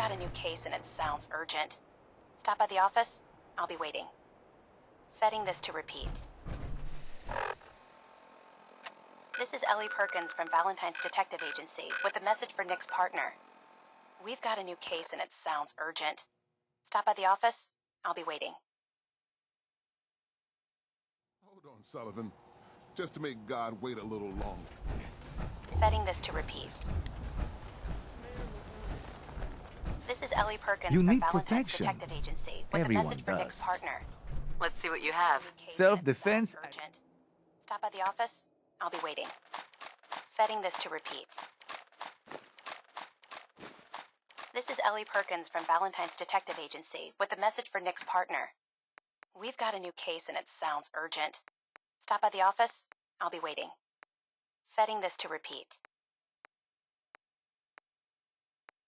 got a new case and it sounds urgent. Stop by the office? I'll be waiting. Setting this to repeat. This is Ellie Perkins from Valentine's Detective Agency with a message for Nick's partner. We've got a new case and it sounds urgent. Stop by the office? I'll be waiting. Hold on, Sullivan. Just to make God wait a little longer. Setting this to repeat. This is Ellie Perkins You from need Valentine's protection. Detective Agency with Everyone a message for Nick's does. partner. Let's see what you have. Self-defense. Urgent. Stop by the office? I'll be waiting. Setting this to repeat. This is Ellie Perkins from Valentine's Detective Agency with a message for Nick's partner. We've got a new case and it sounds urgent. Stop by the office? I'll be waiting. Setting this to repeat.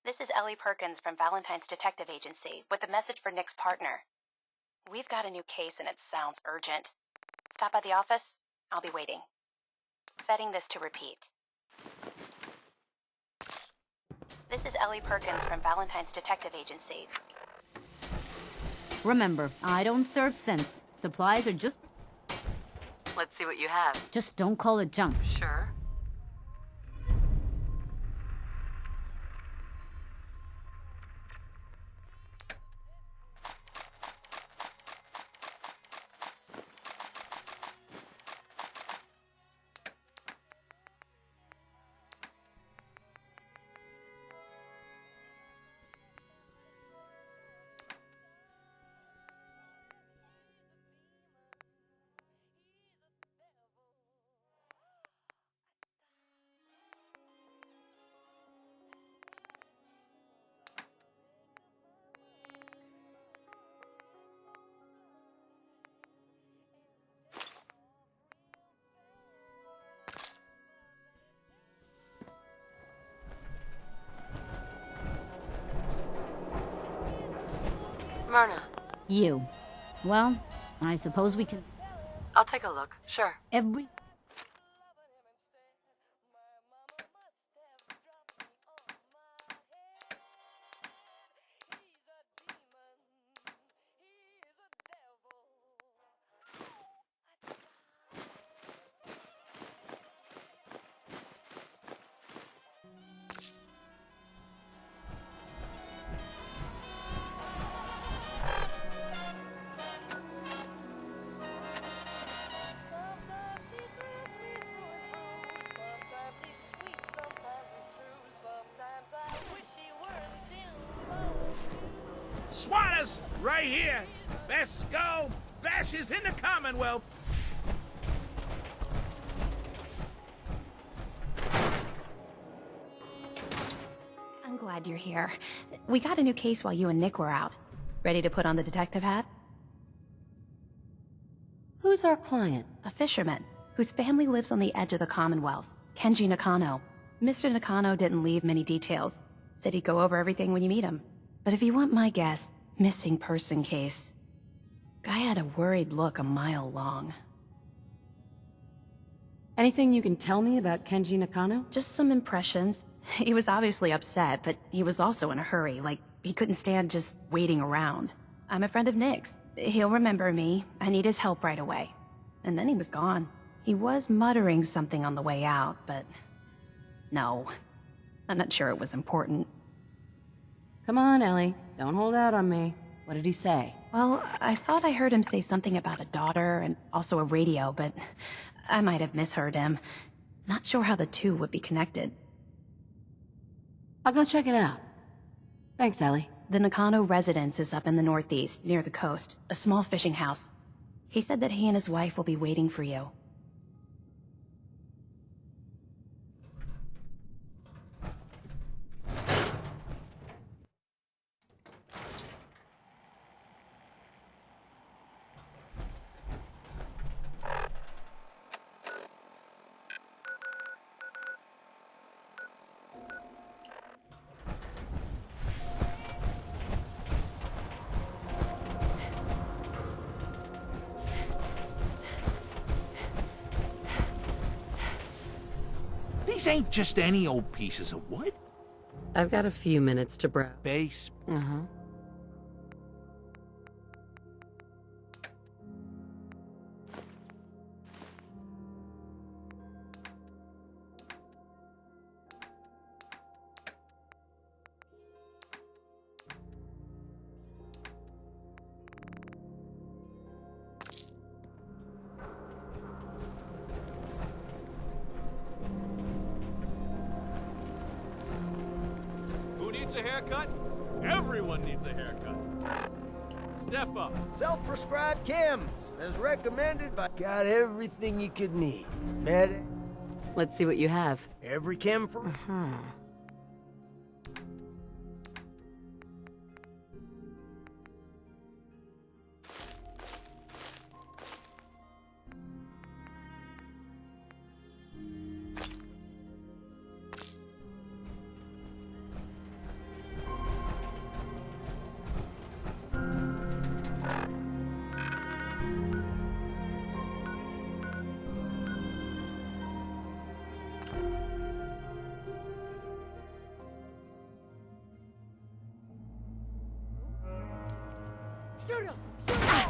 This is Ellie Perkins from Valentine's Detective Agency with a message for Nick's partner. We've got a new case and it sounds urgent. Stop by the office? I'll be waiting. Setting this to repeat. This is Ellie Perkins from Valentine's Detective Agency. Remember, I don't serve sense. Supplies are just... Let's see what you have. Just don't call it junk. Sure. Myrna. You. Well, I suppose we can... I'll take a look. Sure. Every... Swatters, right here. Best skull bashes in the Commonwealth. I'm glad you're here. We got a new case while you and Nick were out. Ready to put on the detective hat? Who's our client? A fisherman, whose family lives on the edge of the Commonwealth, Kenji Nakano. Mr. Nakano didn't leave many details. Said he'd go over everything when you meet him. But if you want my guess, missing person case. Guy had a worried look a mile long. Anything you can tell me about Kenji Nakano? Just some impressions. He was obviously upset, but he was also in a hurry, like he couldn't stand just waiting around. I'm a friend of Nick's. He'll remember me. I need his help right away. And then he was gone. He was muttering something on the way out, but... no. I'm not sure it was important. Come on, Ellie. Don't hold out on me. What did he say? Well, I thought I heard him say something about a daughter and also a radio, but I might have misheard him. Not sure how the two would be connected. I'll go check it out. Thanks, Ellie. The Nakano residence is up in the northeast, near the coast. A small fishing house. He said that he and his wife will be waiting for you. These ain't just any old pieces of wood. I've got a few minutes to browse. Base. Uh-huh. Who needs a haircut? Everyone needs a haircut. Step up. Self-prescribed chems, as recommended by... Got everything you could need. Med... Let's see what you have. Every chem for... Huh. Shoot him! Shoot him!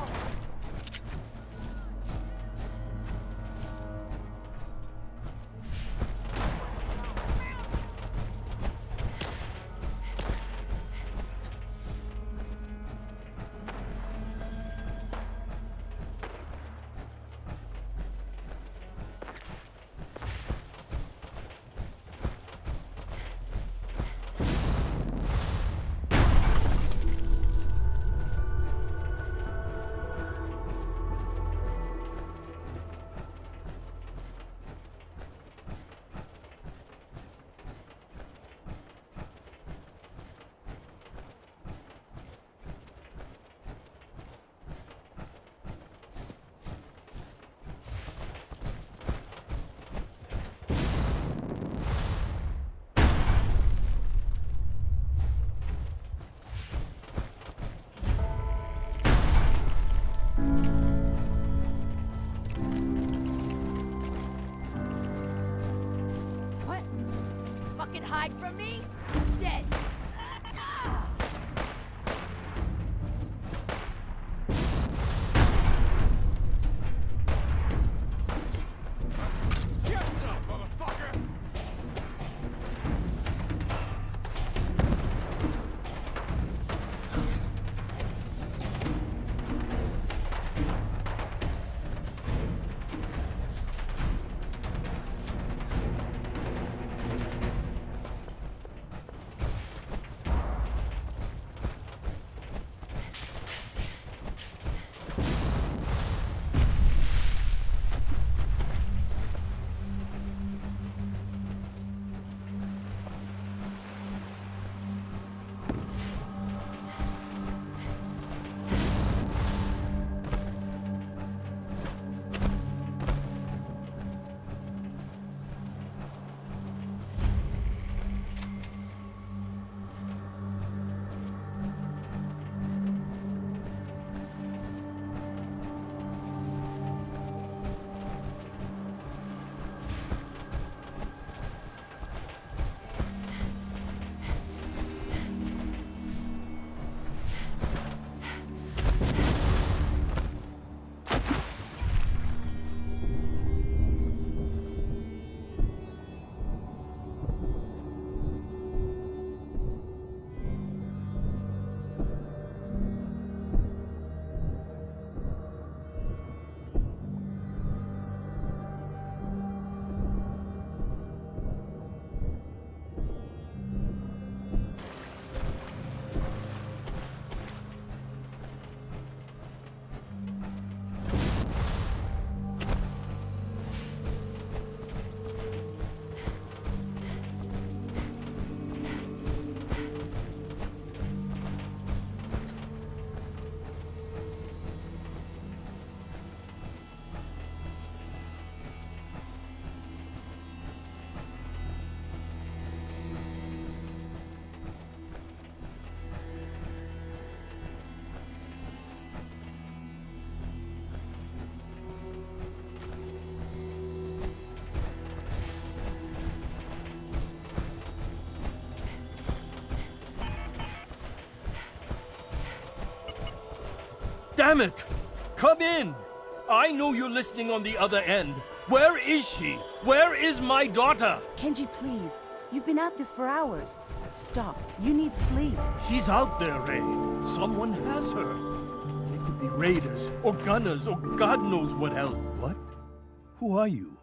Damn it! Come in! I know you're listening on the other end. Where is she? Where is my daughter? Kenji, please. You've been at this for hours. Stop. You need sleep. She's out there, Ray. Someone has her. They could be raiders, or gunners, or God knows what else. What? Who are you?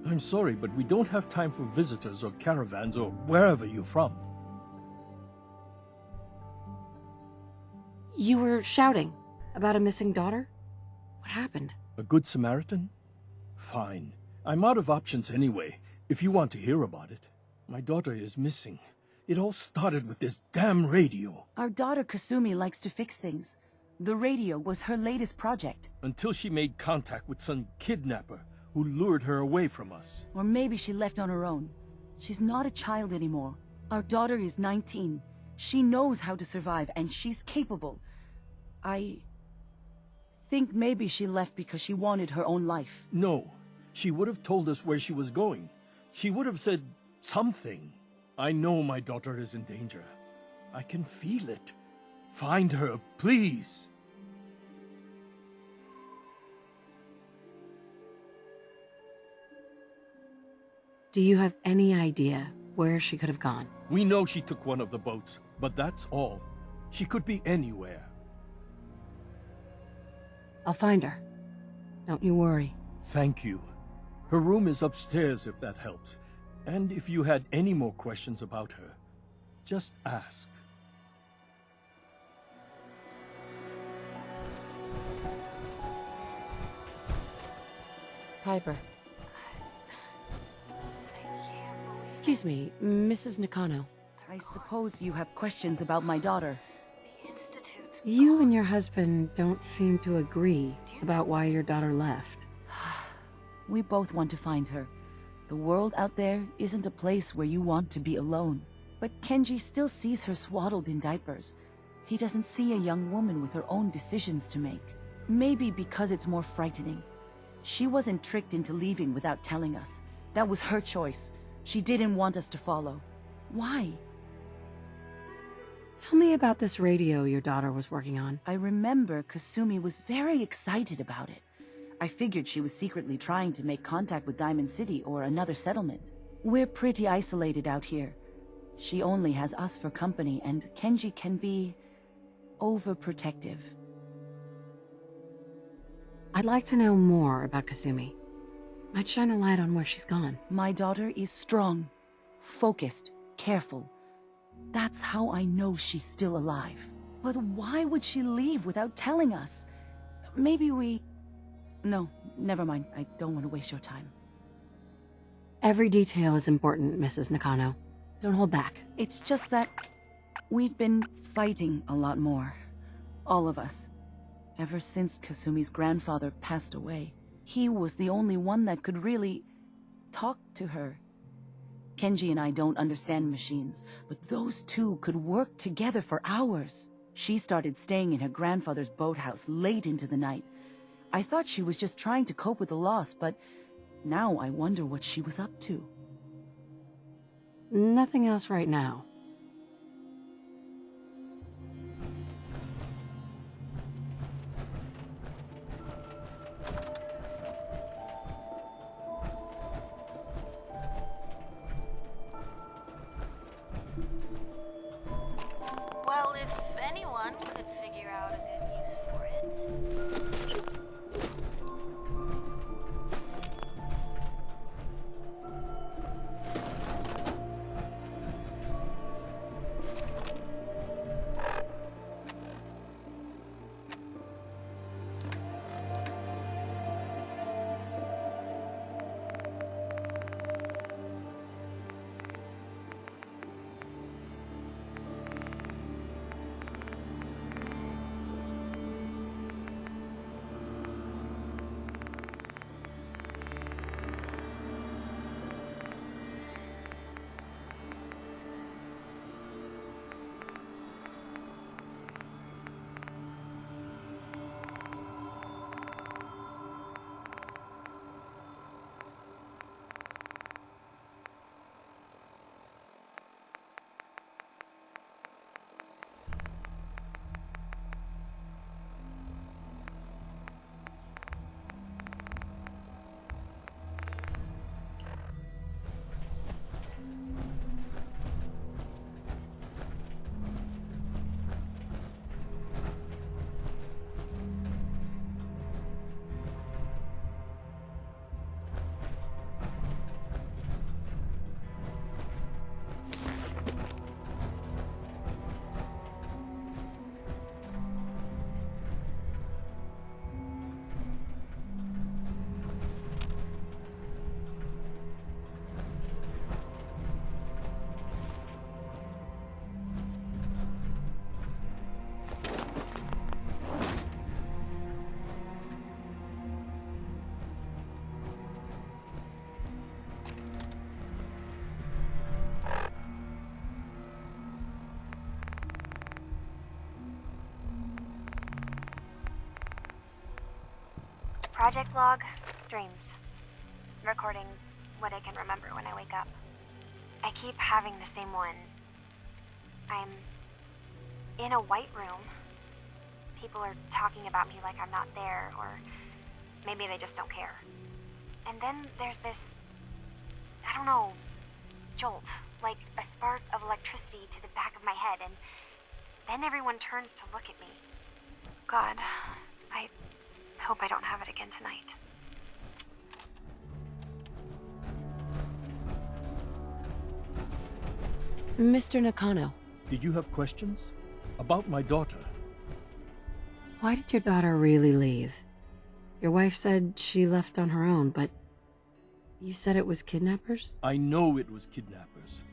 I'm sorry, but we don't have time for visitors or caravans or wherever you're from. You were shouting about a missing daughter? What happened? A good Samaritan? Fine. I'm out of options anyway, if you want to hear about it. My daughter is missing. It all started with this damn radio. Our daughter Kasumi likes to fix things. The radio was her latest project. Until she made contact with some kidnapper who lured her away from us. Or maybe she left on her own. She's not a child anymore. Our daughter is 19. She knows how to survive, and she's capable. I think maybe she left because she wanted her own life. No. She would have told us where she was going. She would have said something. I know my daughter is in danger. I can feel it. Find her, please. Do you have any idea where she could have gone? We know she took one of the boats, but that's all. She could be anywhere. I'll find her. Don't you worry. Thank you. Her room is upstairs if that helps. And if you had any more questions about her, just ask. Piper. Excuse me, Mrs. Nakano. I suppose you have questions about my daughter. You and your husband don't seem to agree about why your daughter left. We both want to find her. The world out there isn't a place where you want to be alone. But Kenji still sees her swaddled in diapers. He doesn't see a young woman with her own decisions to make. Maybe because it's more frightening. She wasn't tricked into leaving without telling us. That was her choice. She didn't want us to follow. Why? Tell me about this radio your daughter was working on. I remember Kasumi was very excited about it. I figured she was secretly trying to make contact with Diamond City or another settlement. We're pretty isolated out here. She only has us for company, and Kenji can be overprotective. I'd like to know more about Kasumi. Might shine a light on where she's gone. My daughter is strong, focused, careful. That's how I know she's still alive. But why would she leave without telling us? Maybe we... No, never mind. I don't want to waste your time. Every detail is important, Mrs. Nakano. Don't hold back. It's just that we've been fighting a lot more. All of us. Ever since Kasumi's grandfather passed away. He was the only one that could really talk to her. Kenji and I don't understand machines, but those two could work together for hours. She started staying in her grandfather's boathouse late into the night. I thought she was just trying to cope with the loss, but now I wonder what she was up to. Nothing else right now. Well, if anyone could figure out a good use for it. Project log, dreams. Recording what I can remember when I wake up. I keep having the same one. I'm in a white room. People are talking about me like I'm not there, or maybe they just don't care. And then there's this, I don't know, jolt, like a spark of electricity to the back of my head, and then everyone turns to look at me. God, I hope I don't have it again tonight. Mr. Nakano, Did you have questions? About my daughter? why did your daughter really leave? Your wife said she left on her own, but you said it was kidnappers? I know it was kidnappers.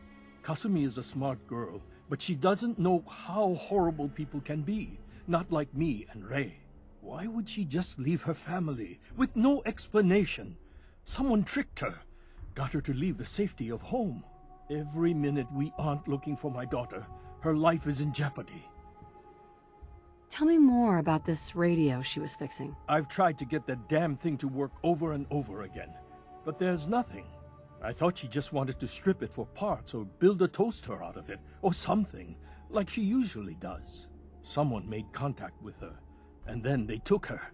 Kasumi is a smart girl, but she doesn't know how horrible people can be. Not like me and Rei. Why would she just leave her family with no explanation? Someone tricked her, got her to leave the safety of home. Every minute we aren't looking for my daughter, her life is in jeopardy. Tell me more about this radio she was fixing. I've tried to get that damn thing to work over and over again, but there's nothing. I thought she just wanted to strip it for parts or build a toaster out of it, or something, like she usually does. Someone made contact with her, and then they took her.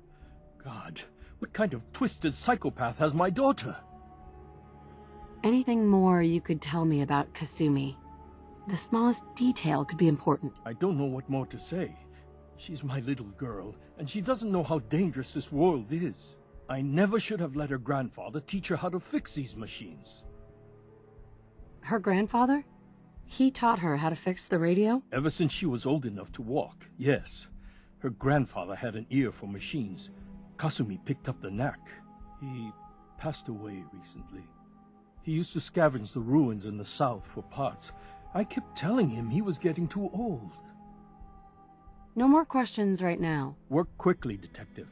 God, what kind of twisted psychopath has my daughter? Anything more you could tell me about Kasumi? The smallest detail could be important. I don't know what more to say. She's my little girl, and she doesn't know how dangerous this world is. I never should have let her grandfather teach her how to fix these machines. Her grandfather? He taught her how to fix the radio? Ever since she was old enough to walk, yes. Her grandfather had an ear for machines. Kasumi picked up the knack. He passed away recently. He used to scavenge the ruins in the south for parts. I kept telling him he was getting too old. No more questions right now. Work quickly, Detective.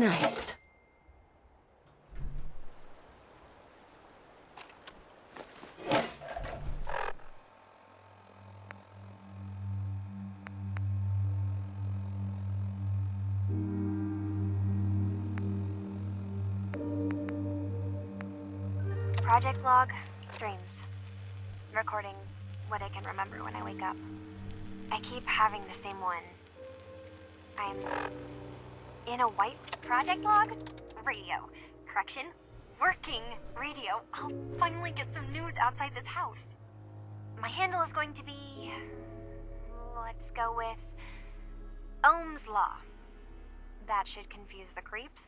Nice. Project log, dreams. Recording what I can remember when I wake up. I keep having the same one. I'm in a white project log? Radio. Correction. Working radio. I'll finally get some news outside this house. My handle is going to be... let's go with... Ohm's Law. That should confuse the creeps.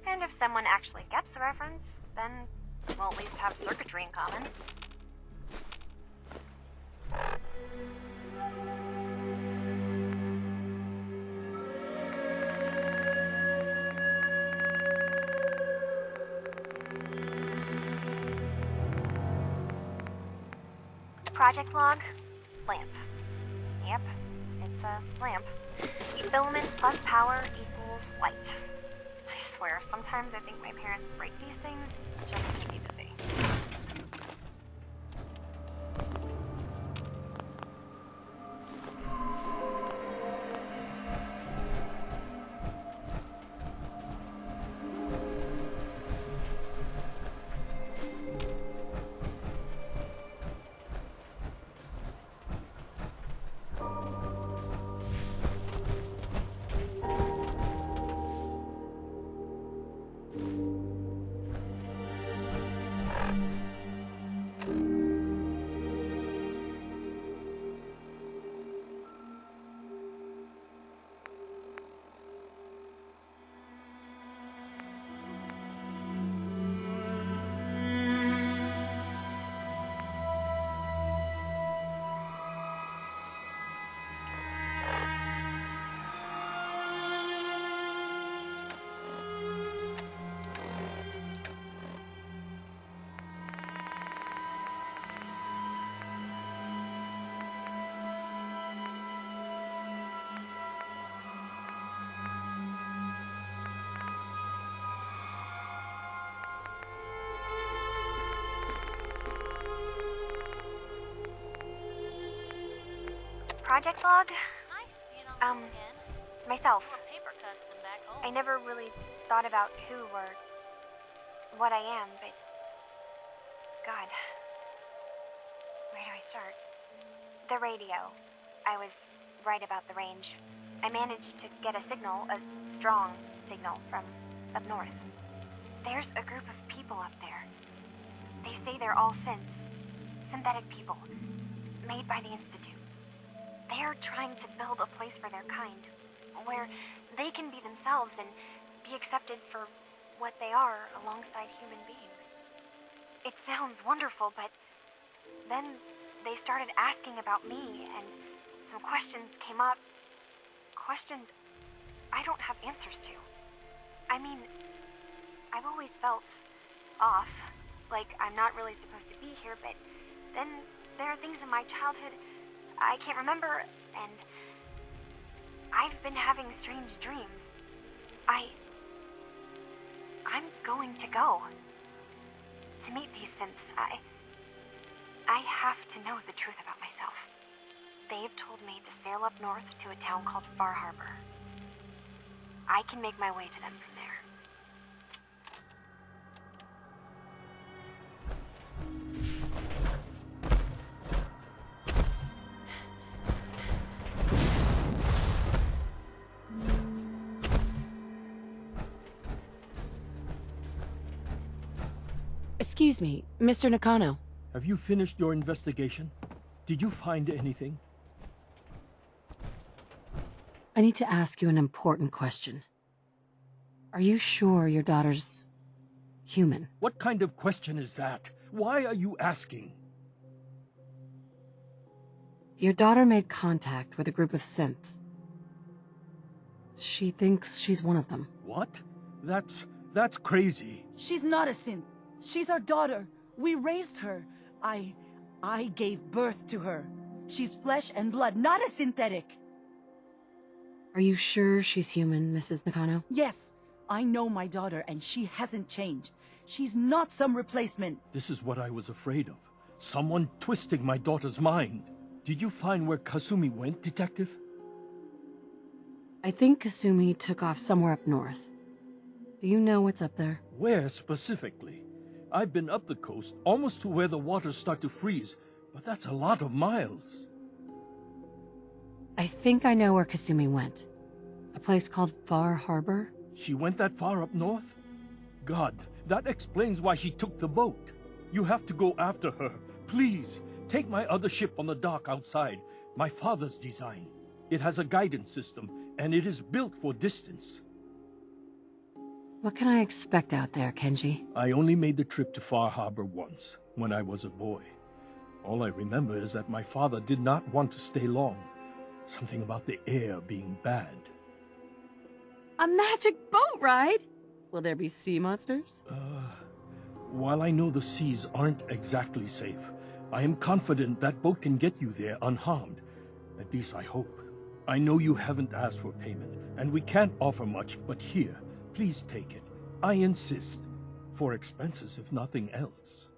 And if someone actually gets the reference, then we'll at least have circuitry in common. Project log, lamp. Yep, it's a lamp. Filament plus power equals light. I swear, sometimes I think my parents break these things just to keep me busy. project log. Nice being on the again. Myself. More paper cuts than back home. I never really thought about who or what I am, but God, where do I start? The radio. I was right about the range. I managed to get a signal, a strong signal, from up north. There's a group of people up there. They say they're all synthetic people, made by the Institute. They're trying to build a place for their kind, where they can be themselves and be accepted for what they are alongside human beings. It sounds wonderful, but then they started asking about me, and some questions came up. Questions I don't have answers to. I mean, I've always felt off, like I'm not really supposed to be here, but then there are things in my childhood I can't remember, and I've been having strange dreams. I'm going to go to meet these synths. I have to know the truth about myself. They've told me to sail up north to a town called Far Harbor. I can make my way to them from there. Excuse me, Mr. Nakano. Have you finished your investigation? Did you find anything? I need to ask you an important question. Are you sure your daughter's human? What kind of question is that? Why are you asking? Your daughter made contact with a group of synths. She thinks she's one of them. What? That's crazy. She's not a synth. She's our daughter. We raised her. I gave birth to her. She's flesh and blood, not a synthetic. Are you sure she's human, Mrs. Nakano? Yes, I know my daughter, and she hasn't changed. She's not some replacement. This is what I was afraid of. Someone twisting my daughter's mind. Did you find where Kasumi went, Detective? I think Kasumi took off somewhere up north. Do you know what's up there? Where specifically? I've been up the coast, almost to where the waters start to freeze, but that's a lot of miles. I think I know where Kasumi went. A place called Far Harbor? She went that far up north? God, that explains why she took the boat. You have to go after her. Please, take my other ship on the dock outside. My father's design. It has a guidance system, and it is built for distance. What can I expect out there, Kenji? I only made the trip to Far Harbor once, when I was a boy. All I remember is that my father did not want to stay long. Something about the air being bad. A magic boat ride? Will there be sea monsters? While I know the seas aren't exactly safe, I am confident that boat can get you there unharmed. At least I hope. I know you haven't asked for payment, and we can't offer much, but here, please take it. I insist. For expenses, if nothing else.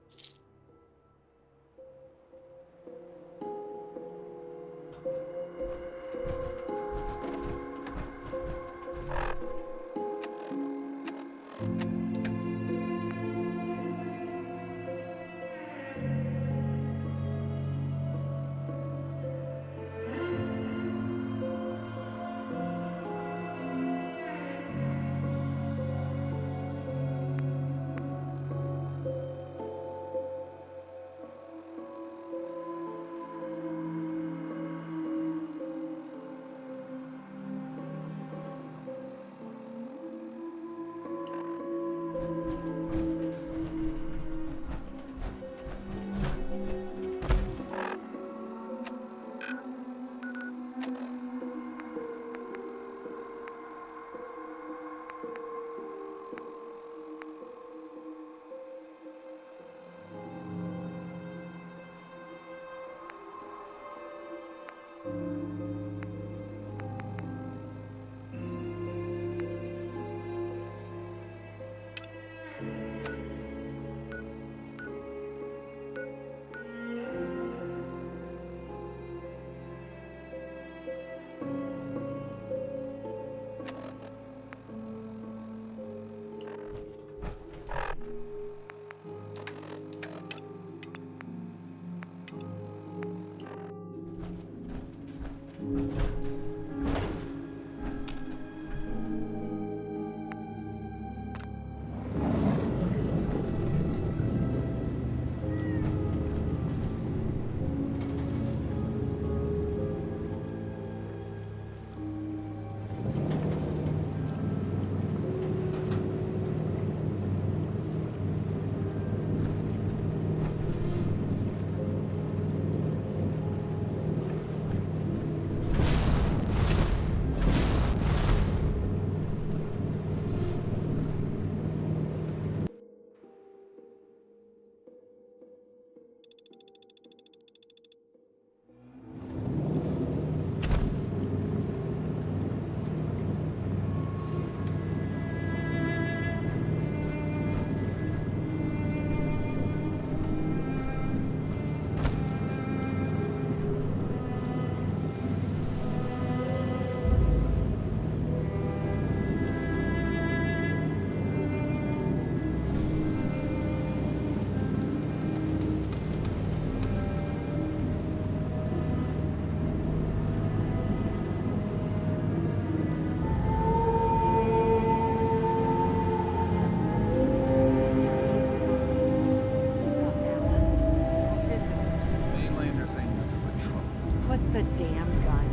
the damn gun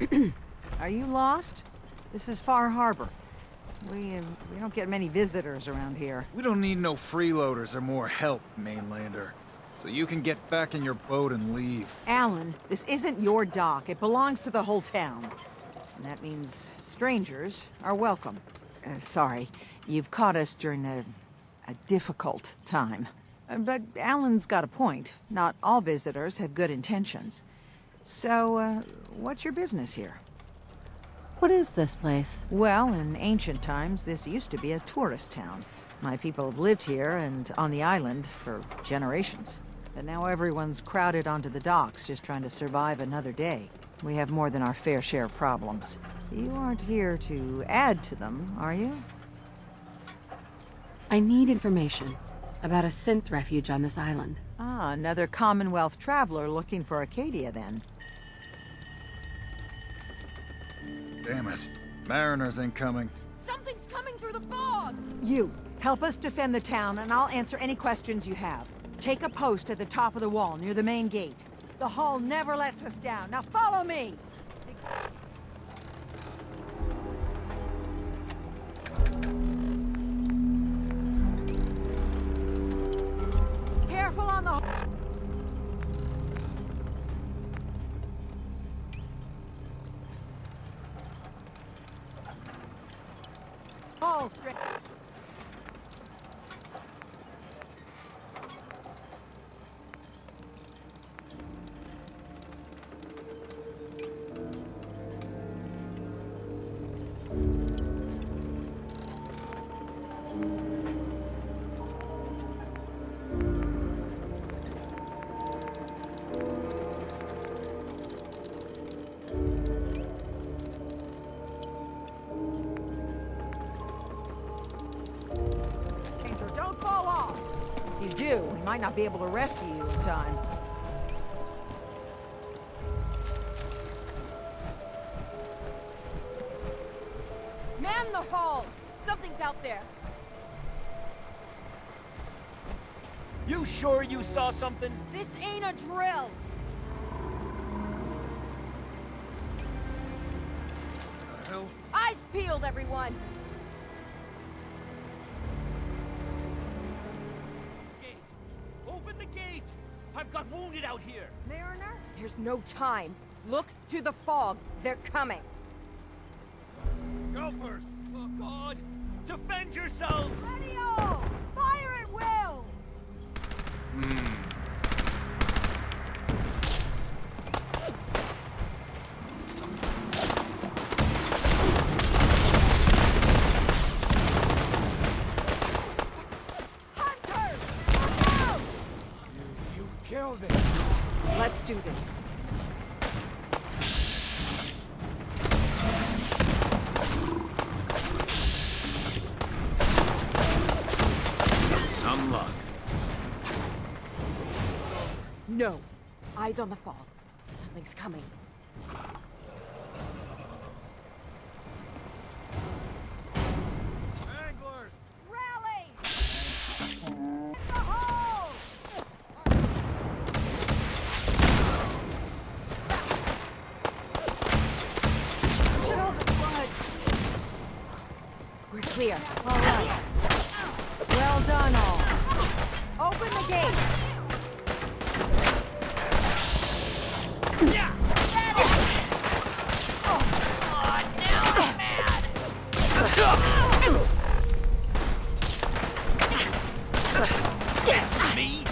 down. Are you lost? This is Far Harbor. We don't get many visitors around here. We don't need no freeloaders or more help, mainlander. So you can get back in your boat and leave. Alan, this isn't your dock. It belongs to the whole town. And that means strangers are welcome. Sorry, you've caught us during a difficult time. But Alan's got a point. Not all visitors have good intentions. So, what's your business here? What is this place? Well, in ancient times, this used to be a tourist town. My people have lived here and on the island for generations. But now everyone's crowded onto the docks, just trying to survive another day. We have more than our fair share of problems. You aren't here to add to them, are you? I need information about a synth refuge on this island. Ah, another Commonwealth traveler looking for Acadia, then. Damn it. Mariners incoming. Something's coming through the fog! You, help us defend the town, and I'll answer any questions you have. Take a post at the top of the wall, near the main gate. The hull never lets us down. Now follow me! Careful on the... Hull straight... Don't fall off! If you do, we might not be able to rescue you in time. Man the hull! Something's out there. You sure you saw something? This ain't a drill! The hell? Eyes peeled, everyone! Gate! Open the gate! I've got wounded out here! Mariner? There's no time. Look to the fog. They're coming. Gulpers! Oh, God! Defend yourselves! Ready all! Fire at will! Hunters! Look out! You killed it. Let's do this. Some luck. No. Eyes on the fog. Something's coming. Anglers! Rally! In the hole! Get all the blood! We're clear. All right. Well done, all. Open the gate! Me?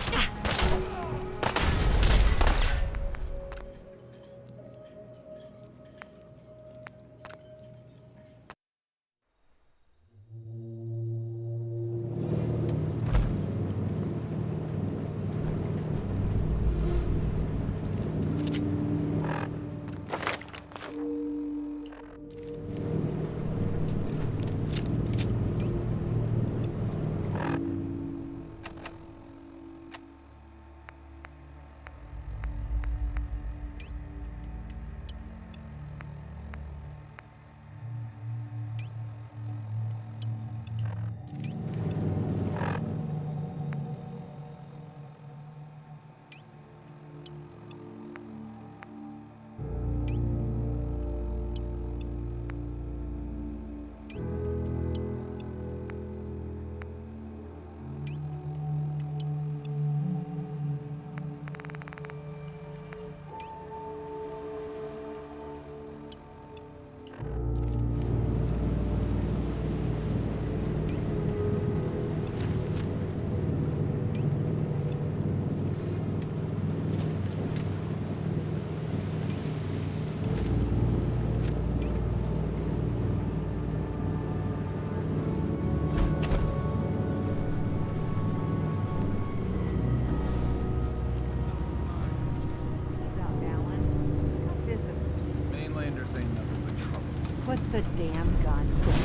raiders ain't nothing but trouble. Put the damn gun away.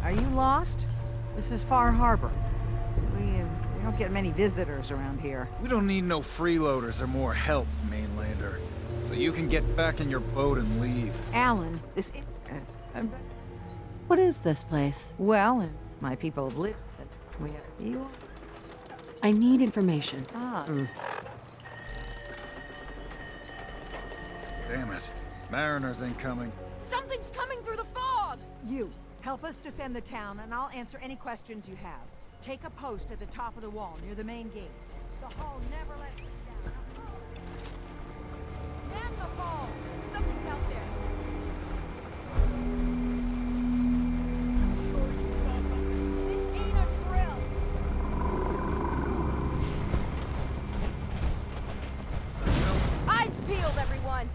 Are you lost? This is Far Harbor. We don't get many visitors around here. We don't need no freeloaders or more help, mainlander. So you can get back in your boat and leave. Alan, this What is this place? well, and my people have lived. We have you. I need information. Ah. Damn it. Mariners ain't coming. Something's coming through the fog! You, help us defend the town, and I'll answer any questions you have. Take a post at the top of the wall, near the main gate. The hull never lets us down. Man the fog! Something's out there. I'm sure you saw something. This ain't a drill. Eyes peeled, everyone!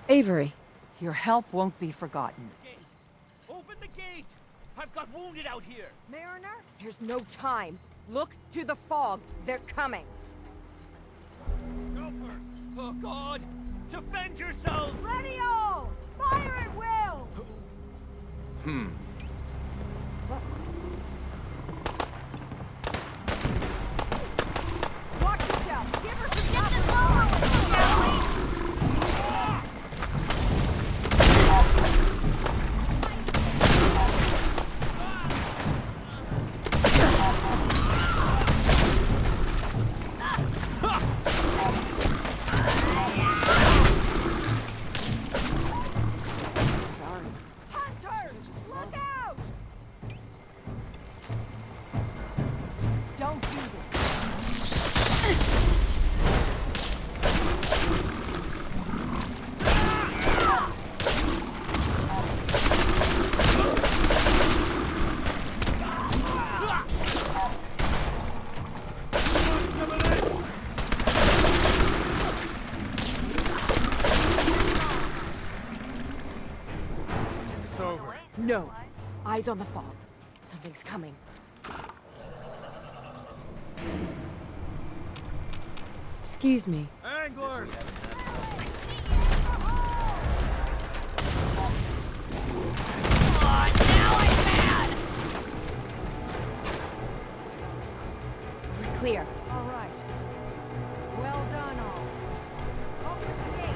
Avery. Your help won't be forgotten. Gate! Open the gate! I've got wounded out here! Mariner? There's no time. Look to the fog. They're coming. Helpers! Oh God! Defend yourselves! Ready all! Fire at will! Watch yourself! Give her some Get this over with, shall we? Hunters! Look out! Don't do this. It's over. No. Eyes on the fog. Something's coming. Excuse me. Anglers! We're clear. All right. Well done, all. Open the gate.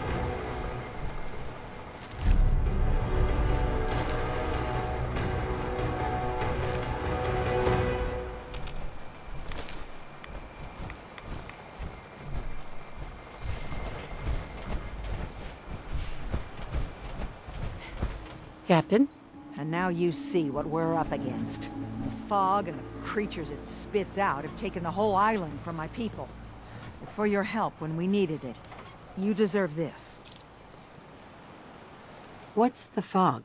Captain? And now you see what we're up against. The fog and the creatures it spits out have taken the whole island from my people. But for your help when we needed it, you deserve this. What's the fog?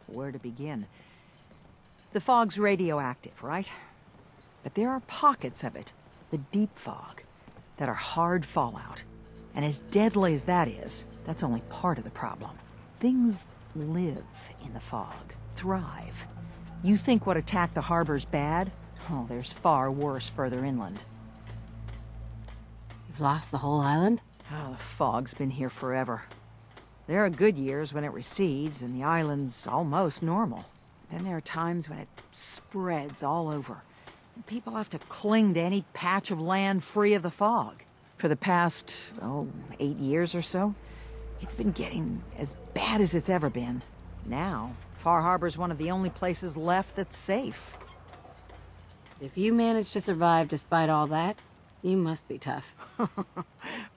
Where to begin? The fog's radioactive, right? But there are pockets of it, the deep fog, that are hard fallout. And as deadly as that is, that's only part of the problem. Things live in the fog, thrive. You think what attacked the harbor's bad? Oh, there's far worse further inland. You've lost the whole island? Oh, the fog's been here forever. There are good years when it recedes and the island's almost normal. Then there are times when it spreads all over. And people have to cling to any patch of land free of the fog. For the past, 8 years or so, it's been getting as bad as it's ever been. Now, Far Harbor's one of the only places left that's safe. If you managed to survive despite all that, you must be tough.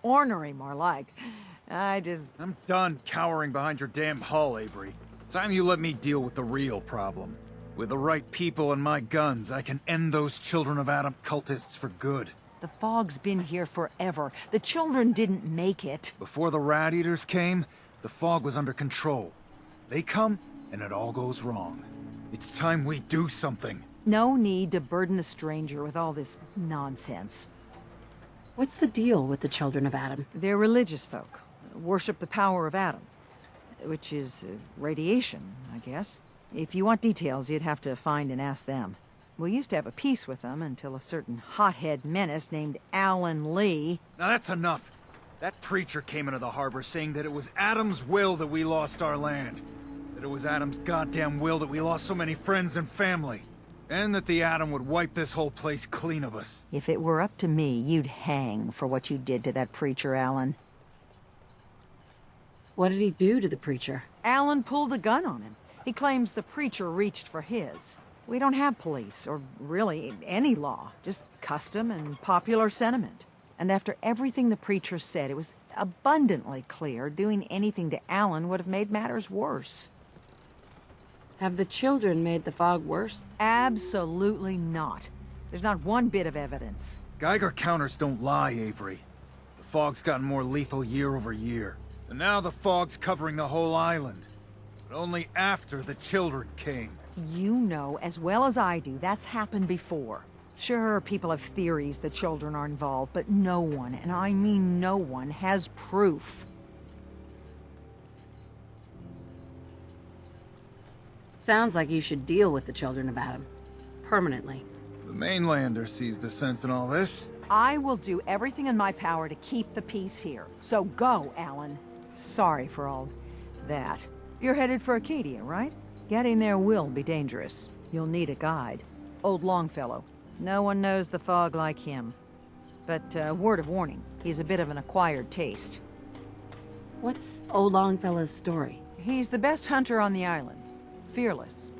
Ornery, more like. I'm done cowering behind your damn hull, Avery. Time you let me deal with the real problem. With the right people and my guns, I can end those Children of Adam cultists for good. The fog's been here forever. The children didn't make it. Before the Rat Eaters came, the fog was under control. They come, and it all goes wrong. It's time we do something. No need to burden a stranger with all this nonsense. What's the deal with the Children of Adam? They're religious folk. Worship the power of Adam. Which is radiation, I guess. If you want details, you'd have to find and ask them. We used to have a peace with them until a certain hothead menace named Alan Lee. Now that's enough. That preacher came into the harbor saying that it was Adam's will that we lost our land. That it was Adam's goddamn will that we lost so many friends and family. And that the Atom would wipe this whole place clean of us. If it were up to me, you'd hang for what you did to that preacher, Alan. What did he do to the preacher? Alan pulled a gun on him. He claims the preacher reached for his. We don't have police, or really any law, just custom and popular sentiment. And after everything the preacher said, it was abundantly clear doing anything to Alan would have made matters worse. Have the children made the fog worse? Absolutely not. There's not one bit of evidence. Geiger counters don't lie, Avery. The fog's gotten more lethal year over year. And now the fog's covering the whole island. But only after the children came. You know as well as I do that's happened before. Sure, people have theories the children are involved, but no one, and I mean no one, has proof. Sounds like you should deal with the children of Adam. Permanently. The mainlander sees the sense in all this. I will do everything in my power to keep the peace here. So go, Alan. Sorry for all that. You're headed for Acadia, right? Getting there will be dangerous. You'll need a guide. Old Longfellow. No one knows the fog like him. But, word of warning, he's a bit of an acquired taste. What's old Longfellow's story? He's the best hunter on the island. Fearless.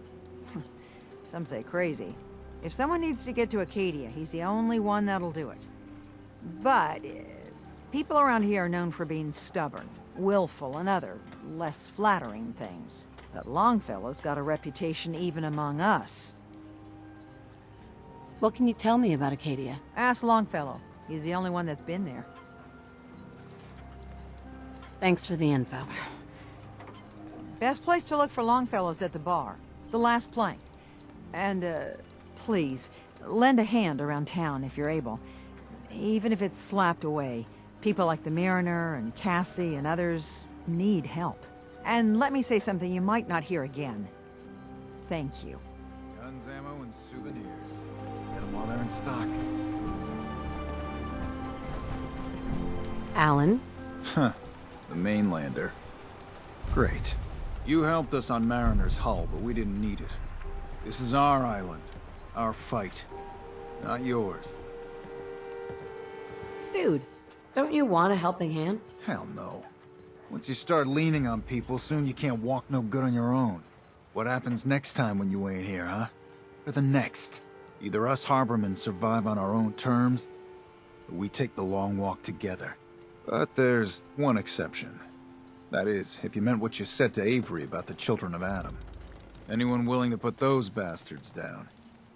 Some say crazy. If someone needs to get to Acadia, he's the only one that'll do it. But, people around here are known for being stubborn, willful, and other, less flattering things. But Longfellow's got a reputation even among us. What can you tell me about Acadia? Ask Longfellow. He's the only one that's been there. Thanks for the info. Best place to look for Longfellow's at the bar. The last plank. And, please, lend a hand around town if you're able. Even if it's slapped away. People like the Mariner and Cassie and others need help. And let me say something you might not hear again. Thank you. Guns, ammo, and souvenirs. Get them while they're in stock. Alan? Huh. The mainlander. Great. You helped us on Mariner's hull, but we didn't need it. This is our island. Our fight. Not yours. Dude, don't you want a helping hand? Hell no. Once you start leaning on people, soon you can't walk no good on your own. What happens next time when you ain't here, huh? Or the next? Either us harbormen survive on our own terms, or we take the long walk together. But there's one exception. That is, if you meant what you said to Avery about the children of Adam. Anyone willing to put those bastards down,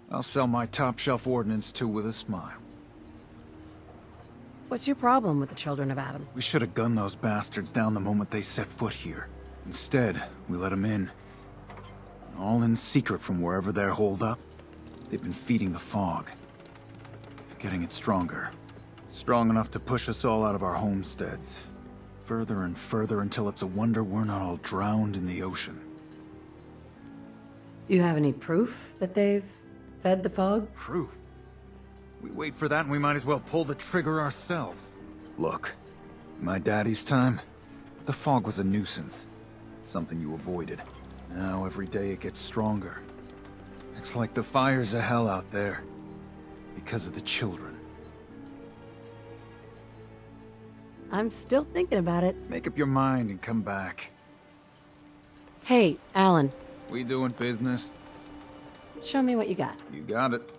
I'll sell my top-shelf ordnance to with a smile. What's your problem with the children of Adam? We should have gunned those bastards down the moment they set foot here. Instead, we let them in. All in secret from wherever they're holed up. They've been feeding the fog. Getting it stronger. Strong enough to push us all out of our homesteads. Further and further until it's a wonder we're not all drowned in the ocean. You have any proof that they've fed the fog? Proof? We wait for that and we might as well pull the trigger ourselves. Look, in my daddy's time, the fog was a nuisance. Something you avoided. Now every day it gets stronger. It's like the fires of hell out there. Because of the children. I'm still thinking about it. Make up your mind and come back. Hey, Alan. We doing business? Show me what you got. You got it.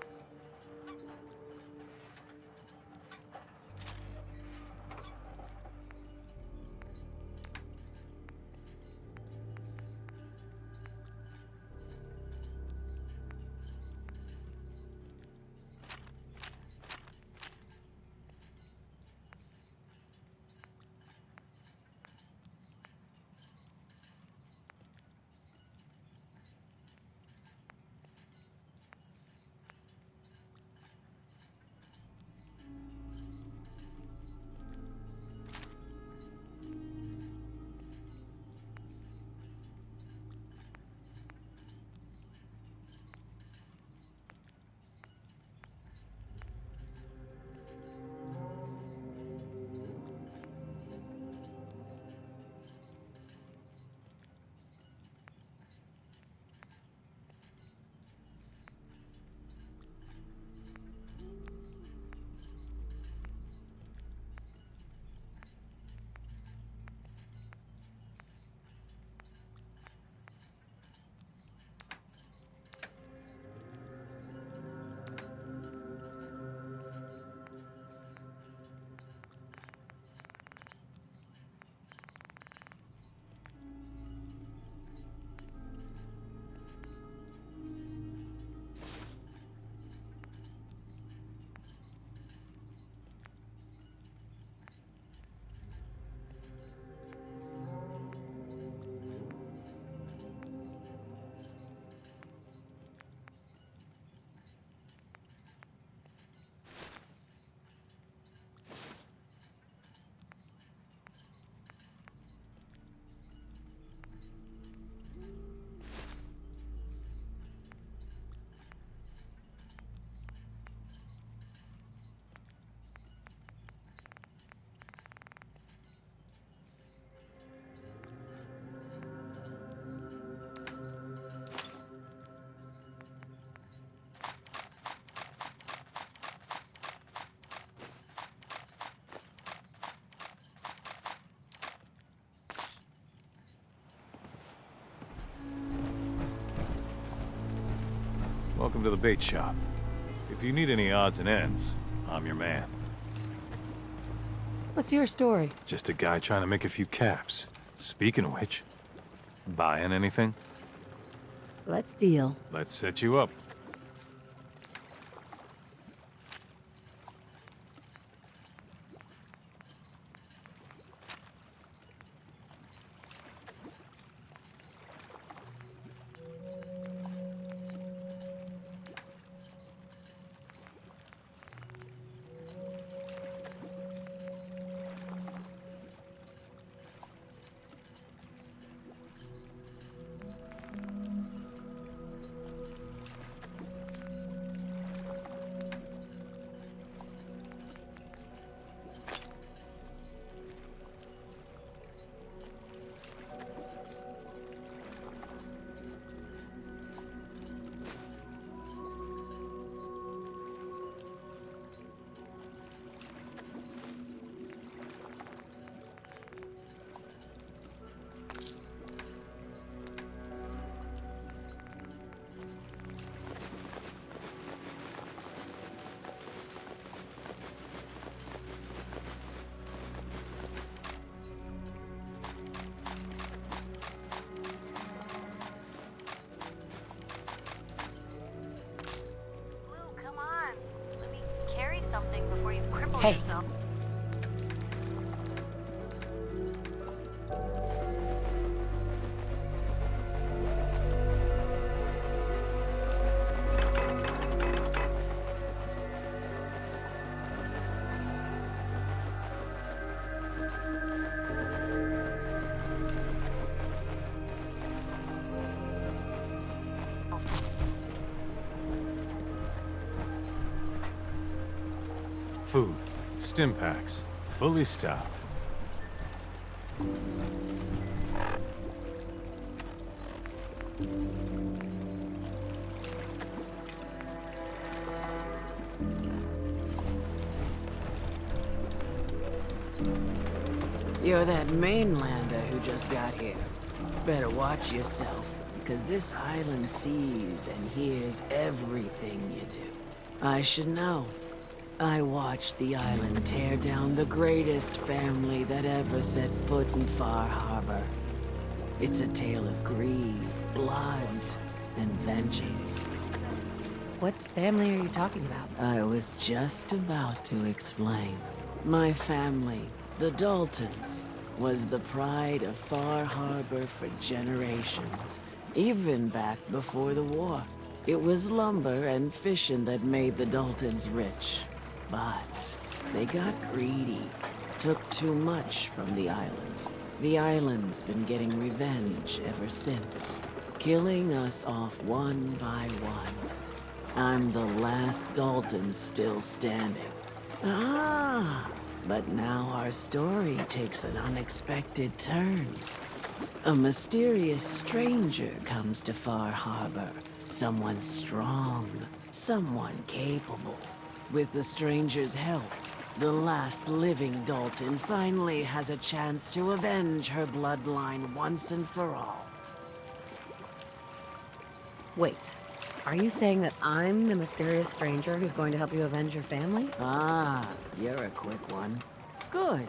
welcome to the bait shop. If you need any odds and ends, I'm your man. What's your story? Just a guy trying to make a few caps. Speaking of which, buying anything? Let's deal. Let's set you up. Something before you cripple Hey. yourself. Food, stim packs, fully stocked. You're that mainlander who just got here. Better watch yourself, because this island sees and hears everything you do. I should know. I watched the island tear down the greatest family that ever set foot in Far Harbor. It's a tale of greed, blood, and vengeance. What family are you talking about? I was just about to explain. My family, the Daltons, was the pride of Far Harbor for generations, even back before the war. It was lumber and fishing that made the Daltons rich. But they got greedy, took too much from the island. The island's been getting revenge ever since, killing us off one by one. I'm the last Dalton still standing. Ah, but now our story takes an unexpected turn. A mysterious stranger comes to Far Harbor. Someone strong, someone capable. With the stranger's help, the last living Dalton finally has a chance to avenge her bloodline once and for all. Wait, are you saying that I'm the mysterious stranger who's going to help you avenge your family? Ah, you're a quick one. Good.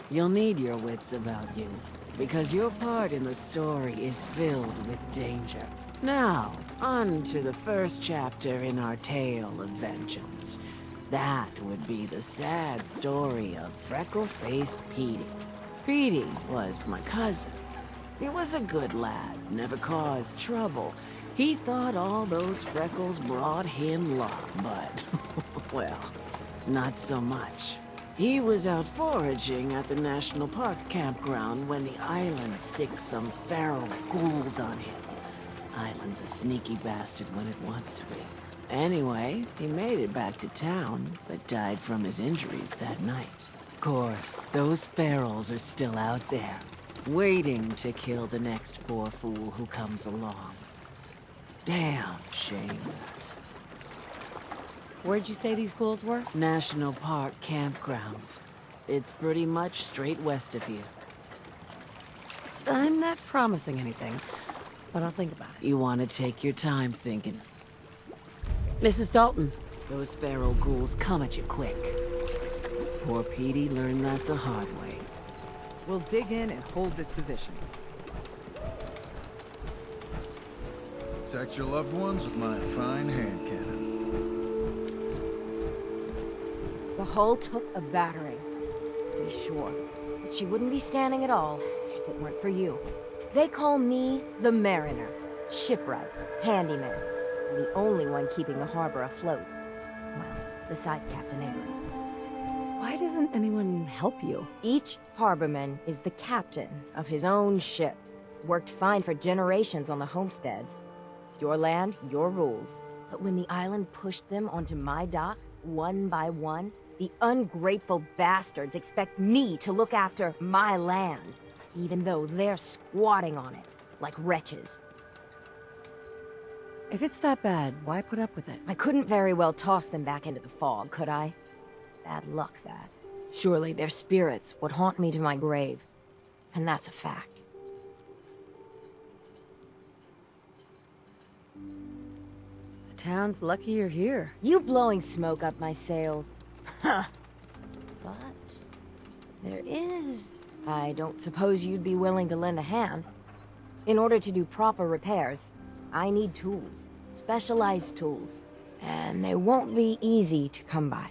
You'll need your wits about you, because your part in the story is filled with danger. Now, on to the first chapter in our tale of vengeance. That would be the sad story of freckle-faced Petey. Petey was my cousin. He was a good lad, never caused trouble. He thought all those freckles brought him luck, but, well, not so much. He was out foraging at the National Park campground when the island sicked some feral ghouls on him. Island's a sneaky bastard when it wants to be. Anyway, he made it back to town, but died from his injuries that night. Of course, those ferals are still out there, waiting to kill the next poor fool who comes along. Damn shame that. Where'd you say these ghouls were? National Park campground. It's pretty much straight west of here. I'm not promising anything, but I'll think about it. You want to take your time thinking. Mrs. Dalton, those feral ghouls come at you quick. Poor Petey learned that the hard way. We'll dig in and hold this position. Protect your loved ones with my fine hand cannons. The hull took a battering, to be sure. But she wouldn't be standing at all if it weren't for you. They call me the Mariner, shipwright, handyman. I'm the only one keeping the harbor afloat. Well, beside Captain Avery. Why doesn't anyone help you? Each harborman is the captain of his own ship. Worked fine for generations on the homesteads. Your land, your rules. But when the island pushed them onto my dock, one by one, the ungrateful bastards expect me to look after my land, even though they're squatting on it, like wretches. If it's that bad, why put up with it? I couldn't very well toss them back into the fog, could I? Bad luck, that. Surely their spirits would haunt me to my grave. And that's a fact. The town's lucky you're here. You blowing smoke up my sails. Huh. But there is... I don't suppose you'd be willing to lend a hand. In order to do proper repairs, I need tools. Specialized tools. And they won't be easy to come by.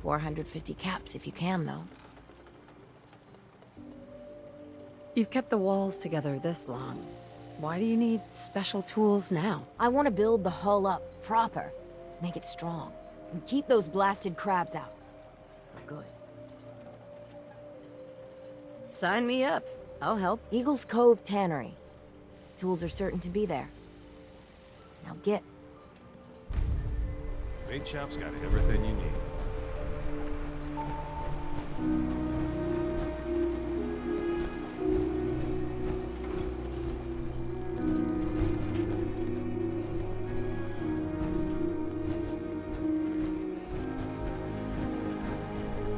450 caps if you can, though. You've kept the walls together this long. Why do you need special tools now? I want to build the hull up proper. Make it strong. And keep those blasted crabs out. For good. Sign me up. I'll help. Eagle's Cove Tannery. Tools are certain to be there. Now get. Bait shop's got everything you need.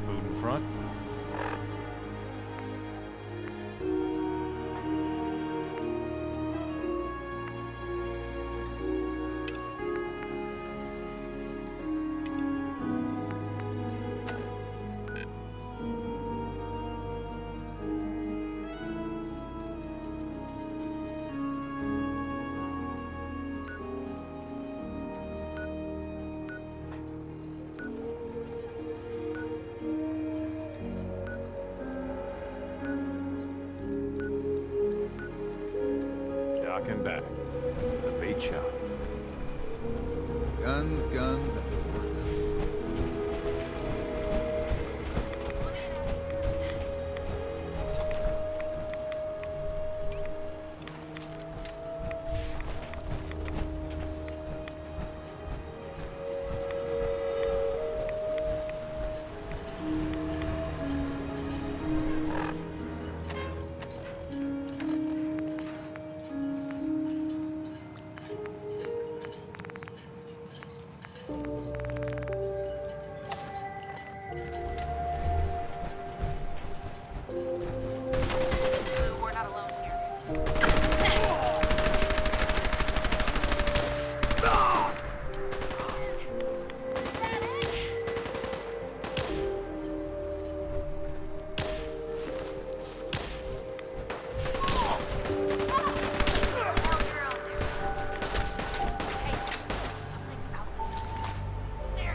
Food in front. Docking back. The bait shop. Guns, guns, and We're not alone here. Something's out there.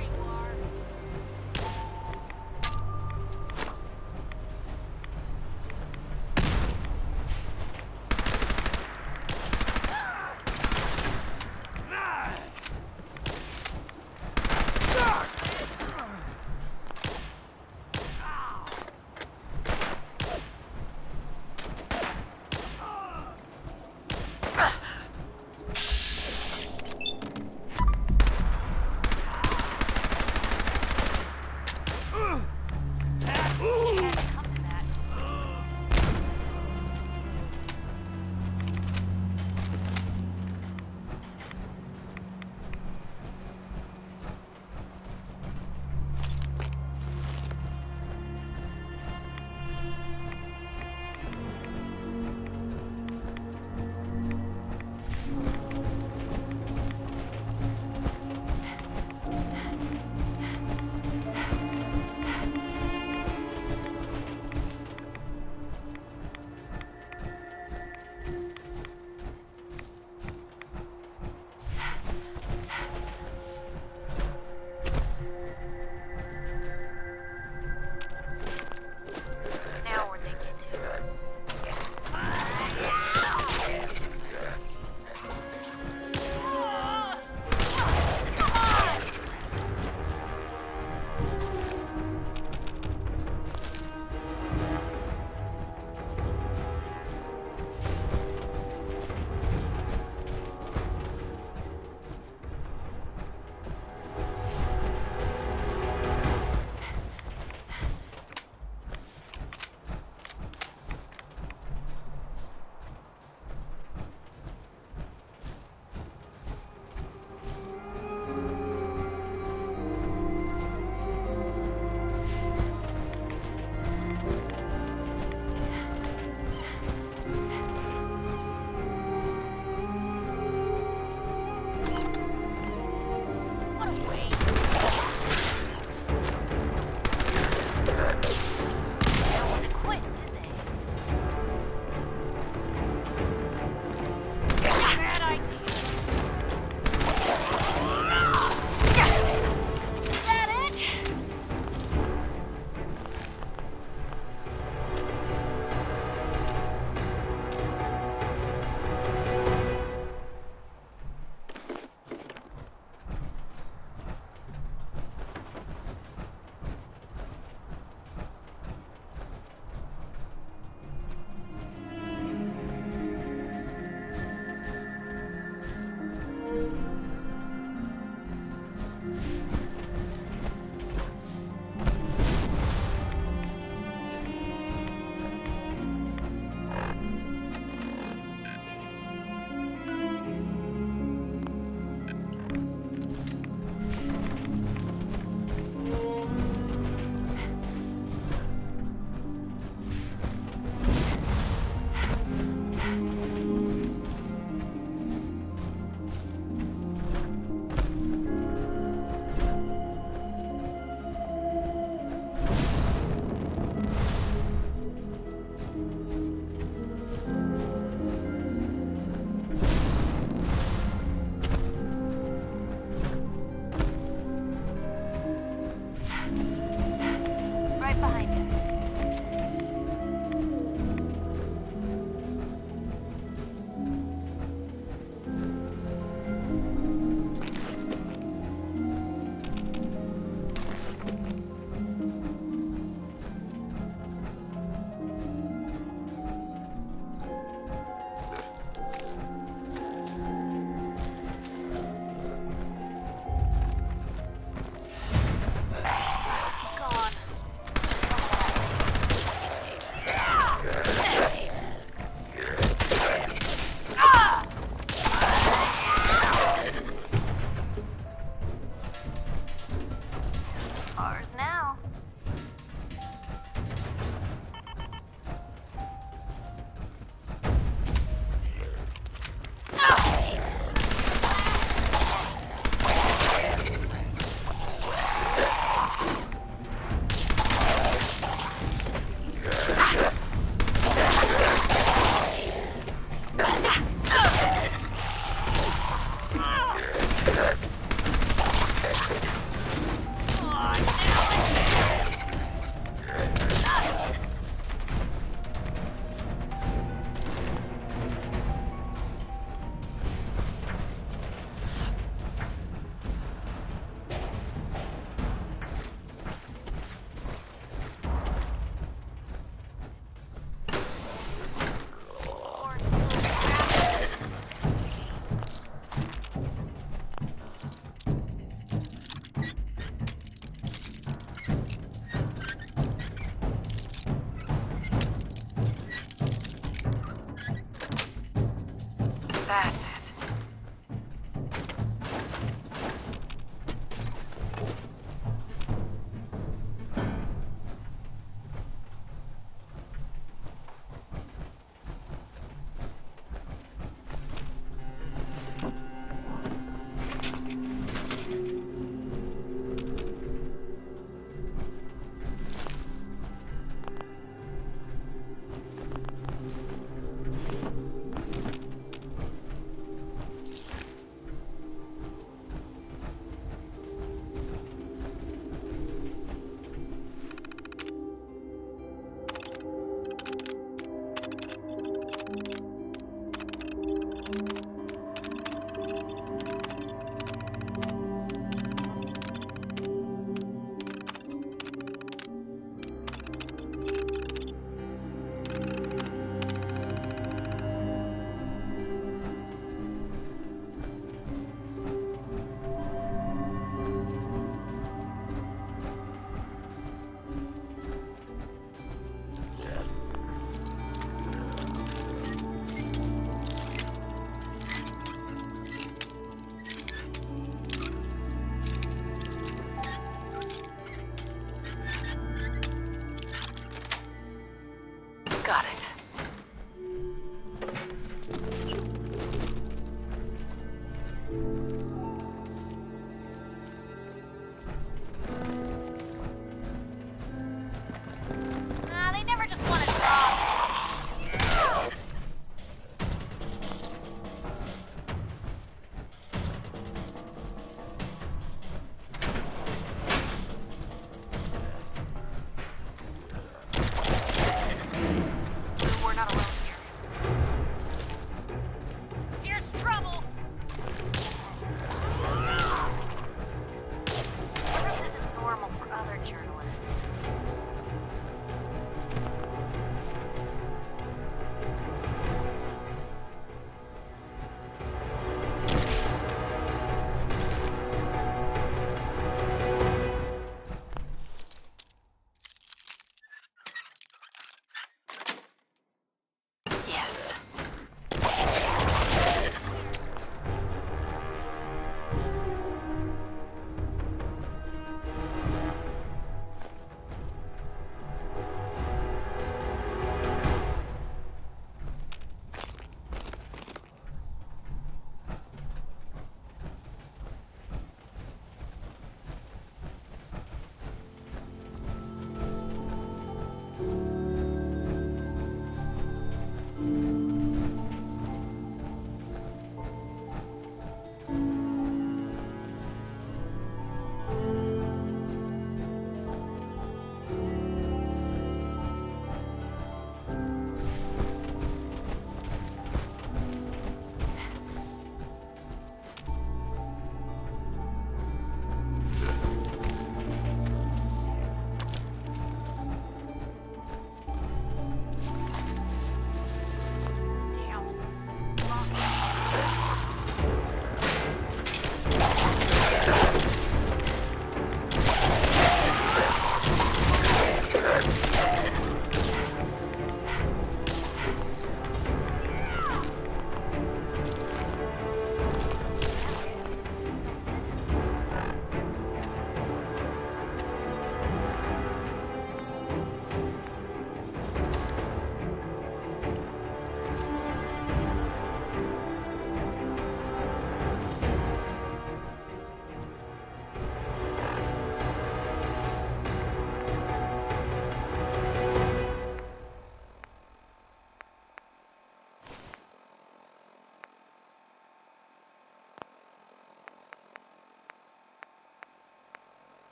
Ours now.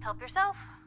Help yourself.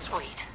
Sweet.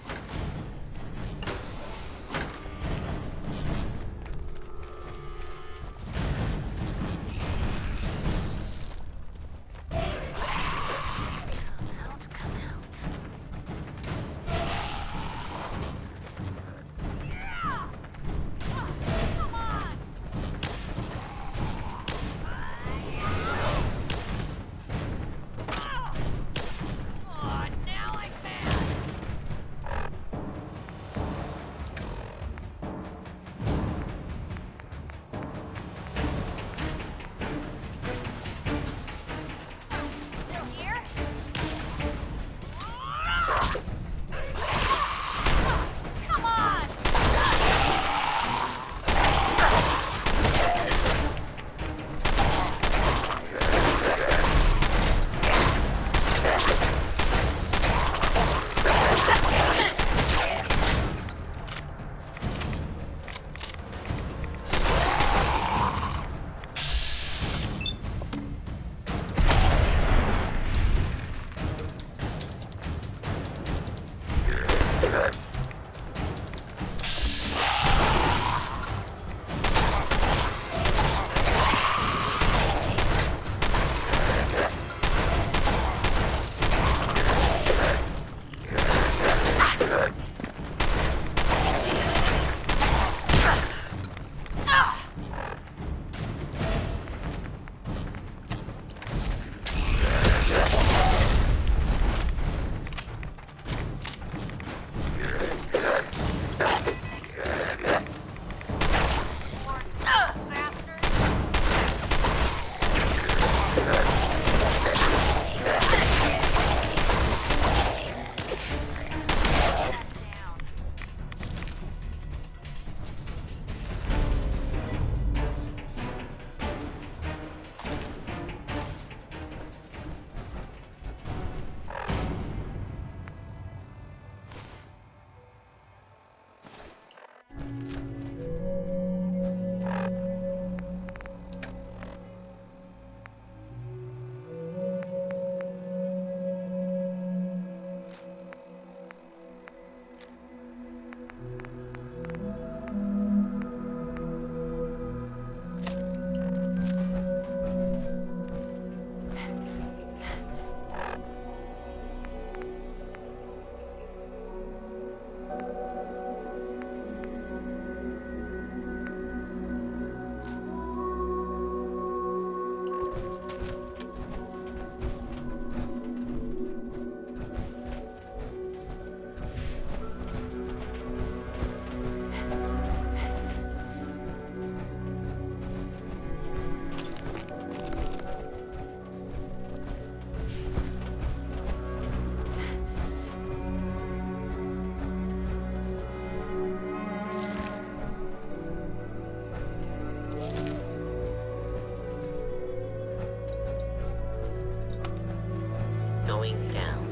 Going down.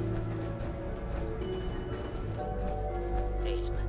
Basement.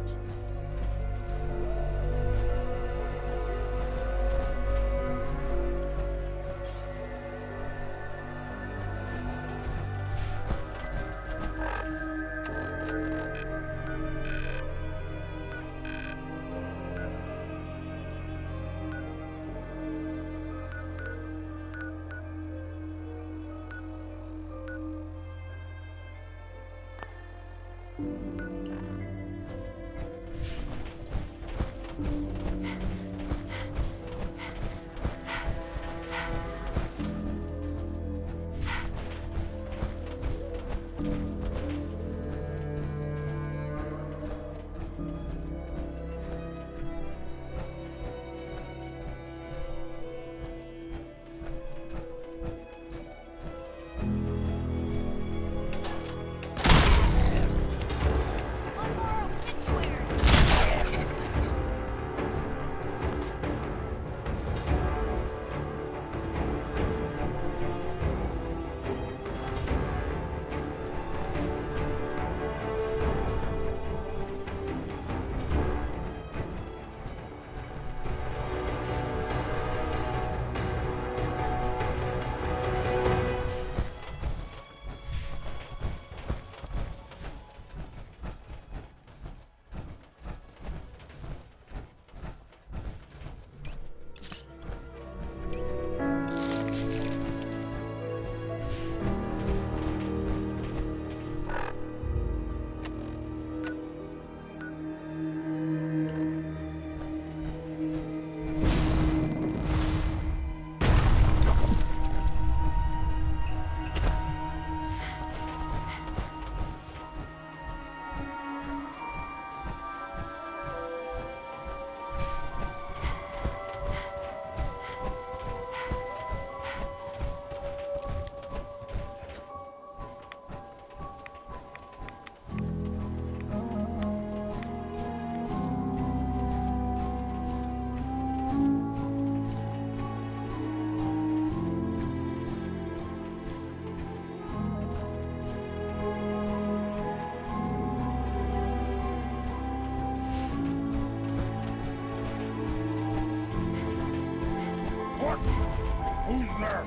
Who's there?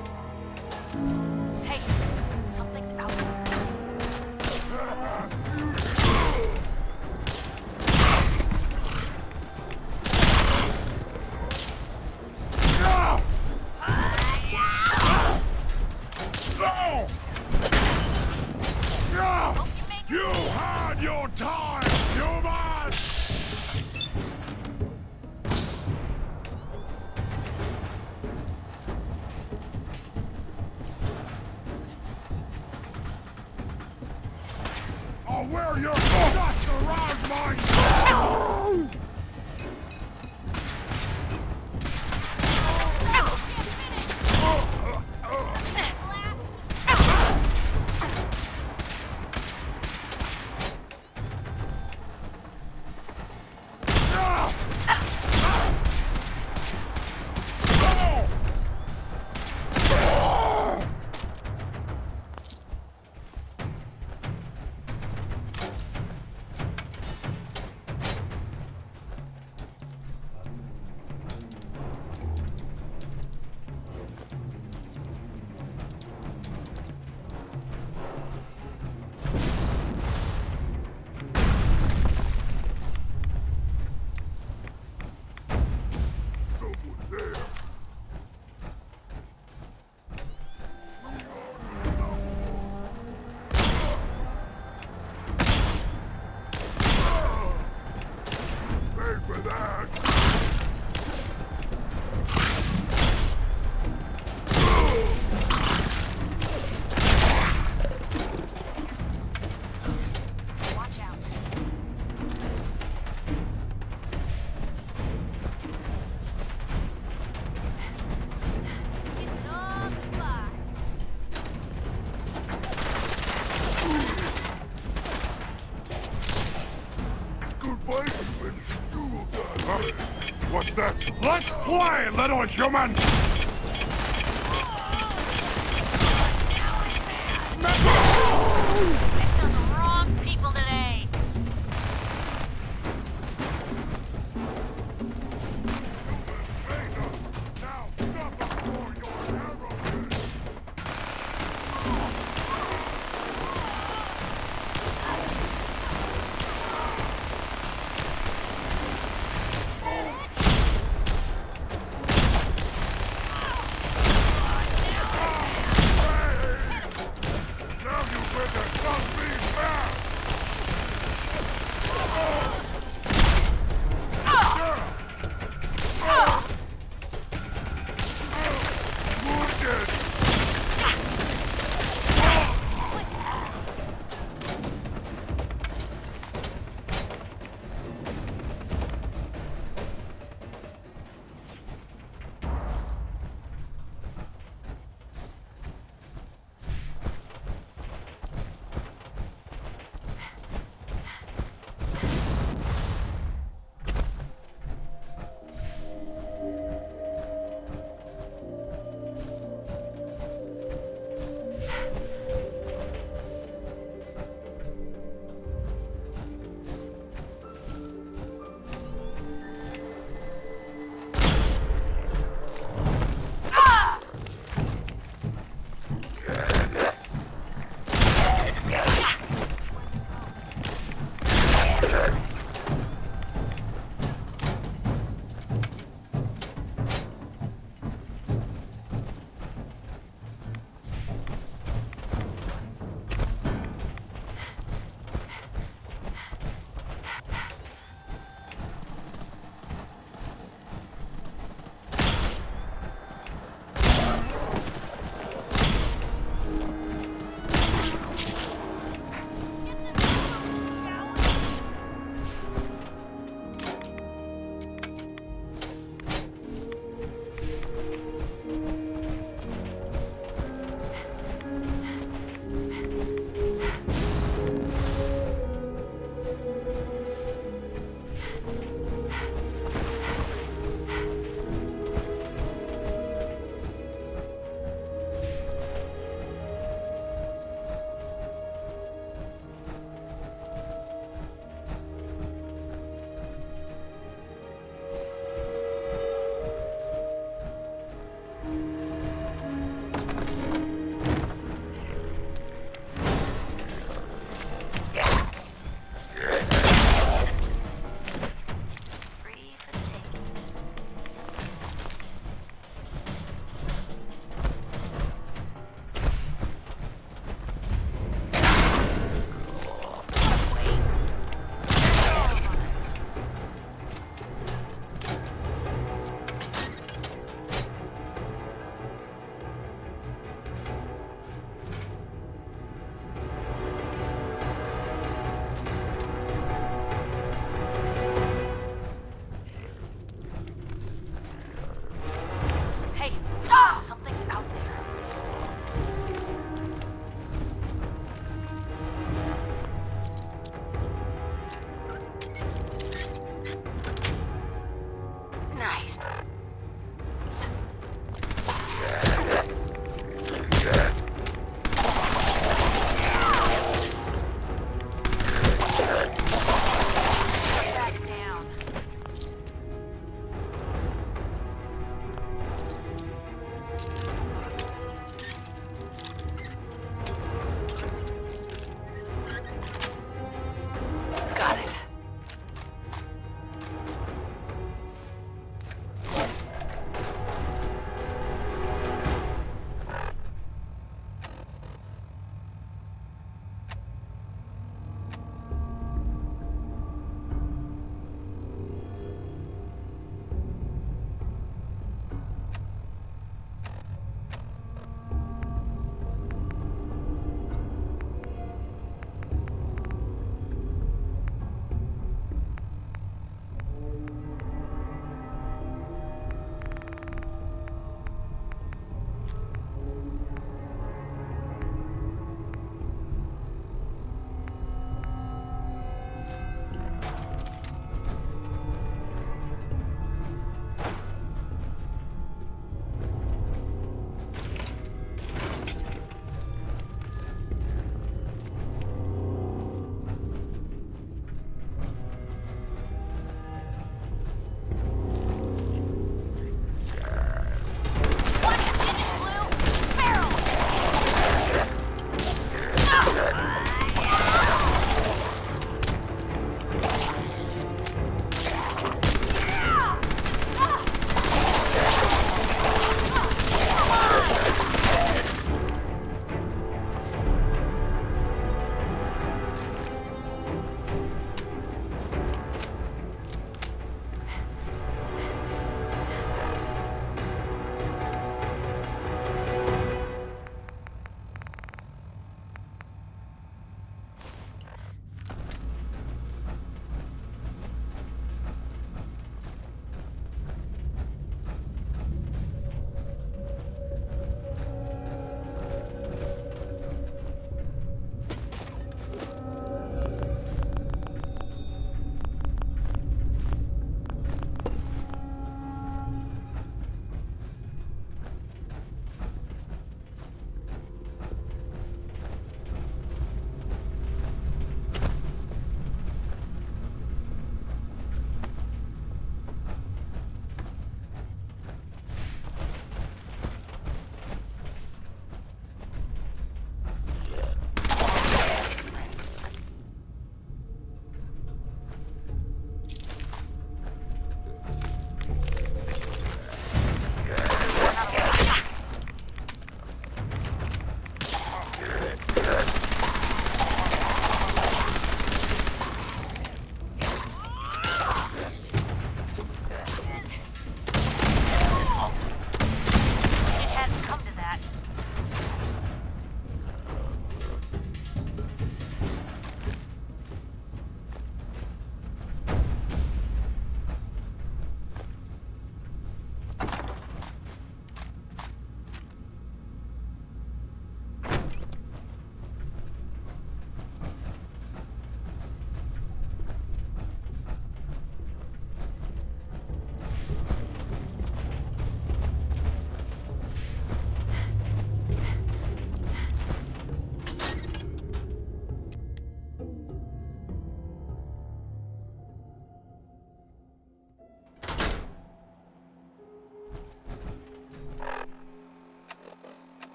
Hey, something's out there. You had your time, human! I'll wear your guts around my... What's that? Let's play, little human! Picked on the wrong people today.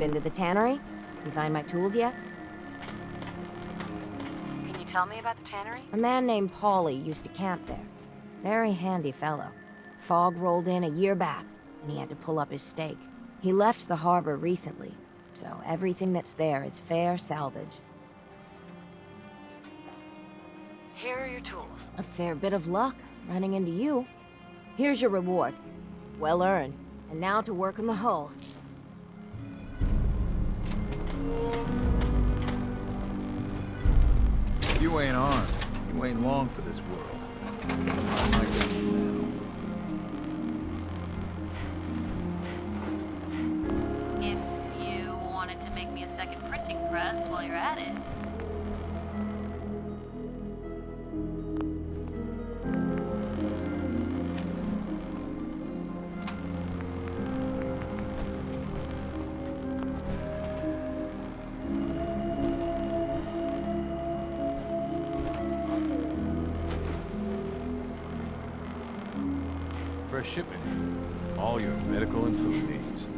Been to the tannery? You find my tools yet? Can you tell me about the tannery? A man named Paulie used to camp there. Very handy fellow. Fog rolled in a year back, and he had to pull up his stake. He left the harbor recently, so everything that's there is fair salvage. Here are your tools. A fair bit of luck running into you. Here's your reward. Well earned. And now to work on the hull. You ain't armed. You ain't long for this world. My guns now. If you wanted to make me a second printing press while you're at it. Fresh shipment. All your medical and food needs.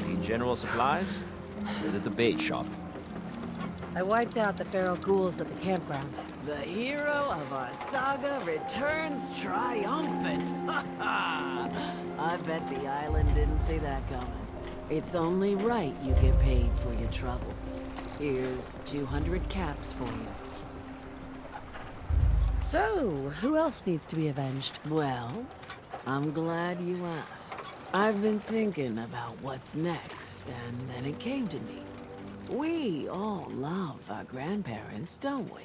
Need general supplies? Visit the bait shop. I wiped out the feral ghouls at the campground. The hero of our saga returns triumphant. I bet the island didn't see that coming. It's only right you get paid for your troubles. Here's 200 caps for you. So, who else needs to be avenged? Well, I'm glad you asked. I've been thinking about what's next, and then it came to me. We all love our grandparents, don't we?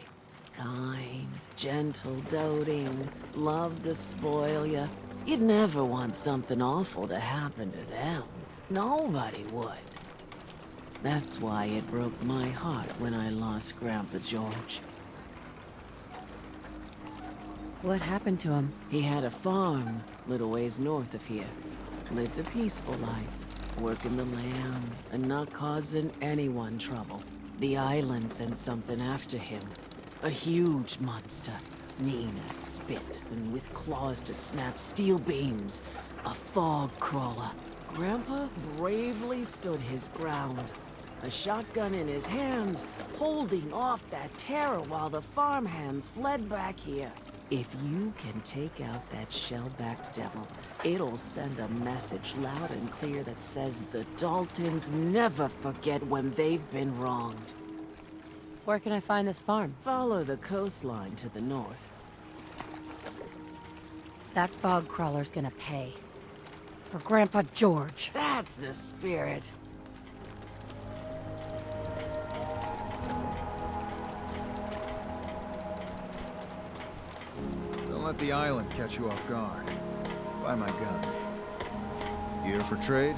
Kind, gentle, doting, love to spoil you. You'd never want something awful to happen to them. Nobody would. That's why it broke my heart when I lost Grandpa George. What happened to him? He had a farm, little ways north of here. Lived a peaceful life, working the land and not causing anyone trouble. The island sent something after him. A huge monster, mean as spit and with claws to snap steel beams. A fog crawler. Grandpa bravely stood his ground. A shotgun in his hands, holding off that terror while the farmhands fled back here. If you can take out that shell-backed devil, it'll send a message loud and clear that says the Daltons never forget when they've been wronged. Where can I find this farm? Follow the coastline to the north. That fog crawler's gonna pay. For Grandpa George. That's the spirit. Don't let the island catch you off guard. Buy my guns. You here for trade?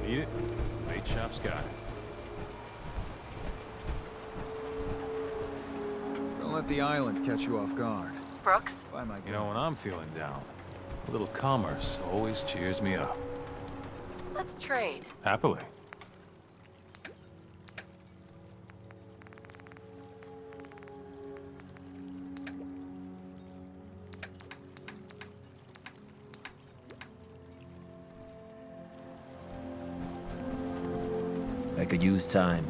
Need it? Bait shop's got it. Don't let the island catch you off guard. Brooks? Buy my guns. You know, when I'm feeling down, a little commerce always cheers me up. Let's trade. Happily. I could use time.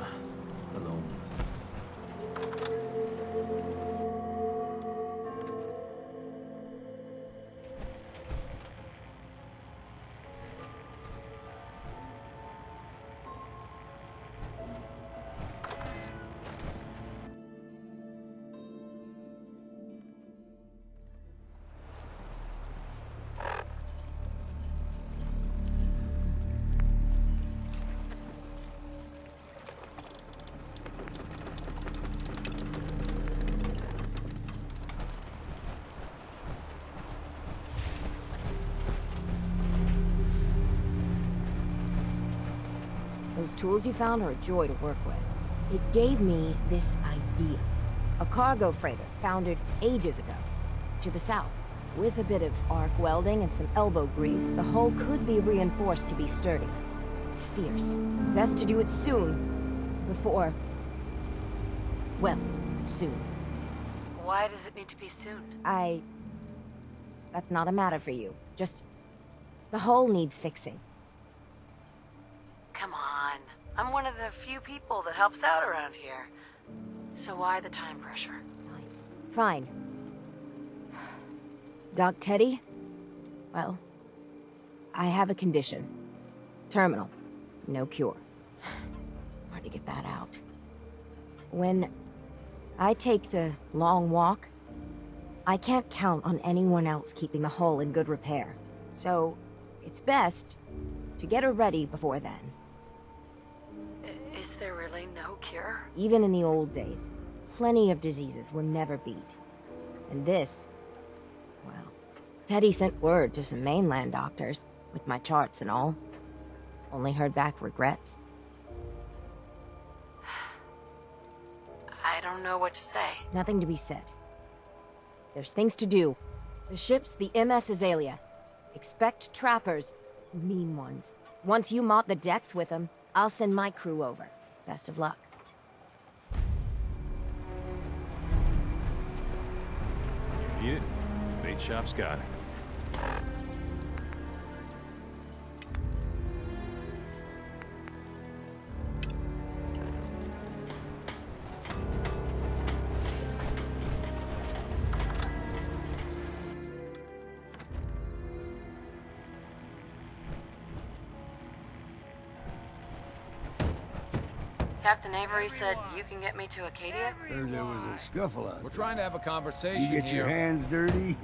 Alone. Those tools you found are a joy to work with. It gave me this idea. A cargo freighter foundered ages ago, to the south. With a bit of arc welding and some elbow grease, the hull could be reinforced to be sturdy. Fierce. Best to do it soon, before... well, soon. Why does it need to be soon? That's not a matter for you. Just... the hull needs fixing. Come on. I'm one of the few people that helps out around here. So why the time pressure? Fine. Doc Teddy? Well, I have a condition. Terminal. No cure. Hard to get that out. When I take the long walk, I can't count on anyone else keeping the hull in good repair. So, it's best to get her ready before then. Is there really no cure? Even in the old days, plenty of diseases were never beat. And this, well, Teddy sent word to some mainland doctors, with my charts and all. Only heard back regrets. I don't know what to say. Nothing to be said. There's things to do. The ship's the MS Azalea. Expect trappers, mean ones. Once you mop the decks with them, I'll send my crew over. Best of luck. You need it? Bait shop's got it. Captain Avery said you can get me to Acadia? Heard there was a scuffle out. We're trying to have a conversation You get your here. hands dirty?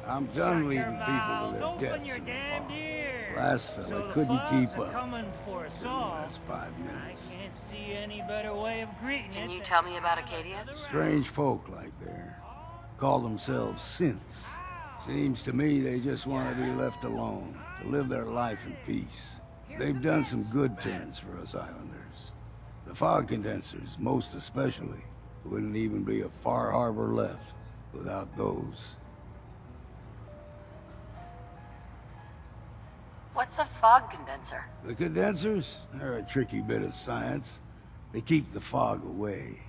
I'm done leaving people to their deaths in the fog. Last fella couldn't keep up. Coming for us The all. last 5 minutes. I can't see any better way of greeting Can it you than- tell me about Acadia? Strange folk like there. Call themselves synths. Seems to me they just want to be left alone, to live their life in peace. They've done some good turns for us islanders. The fog condensers, most especially, wouldn't even be a Far Harbor left without those. What's a fog condenser? The condensers? They're a tricky bit of science. They keep the fog away.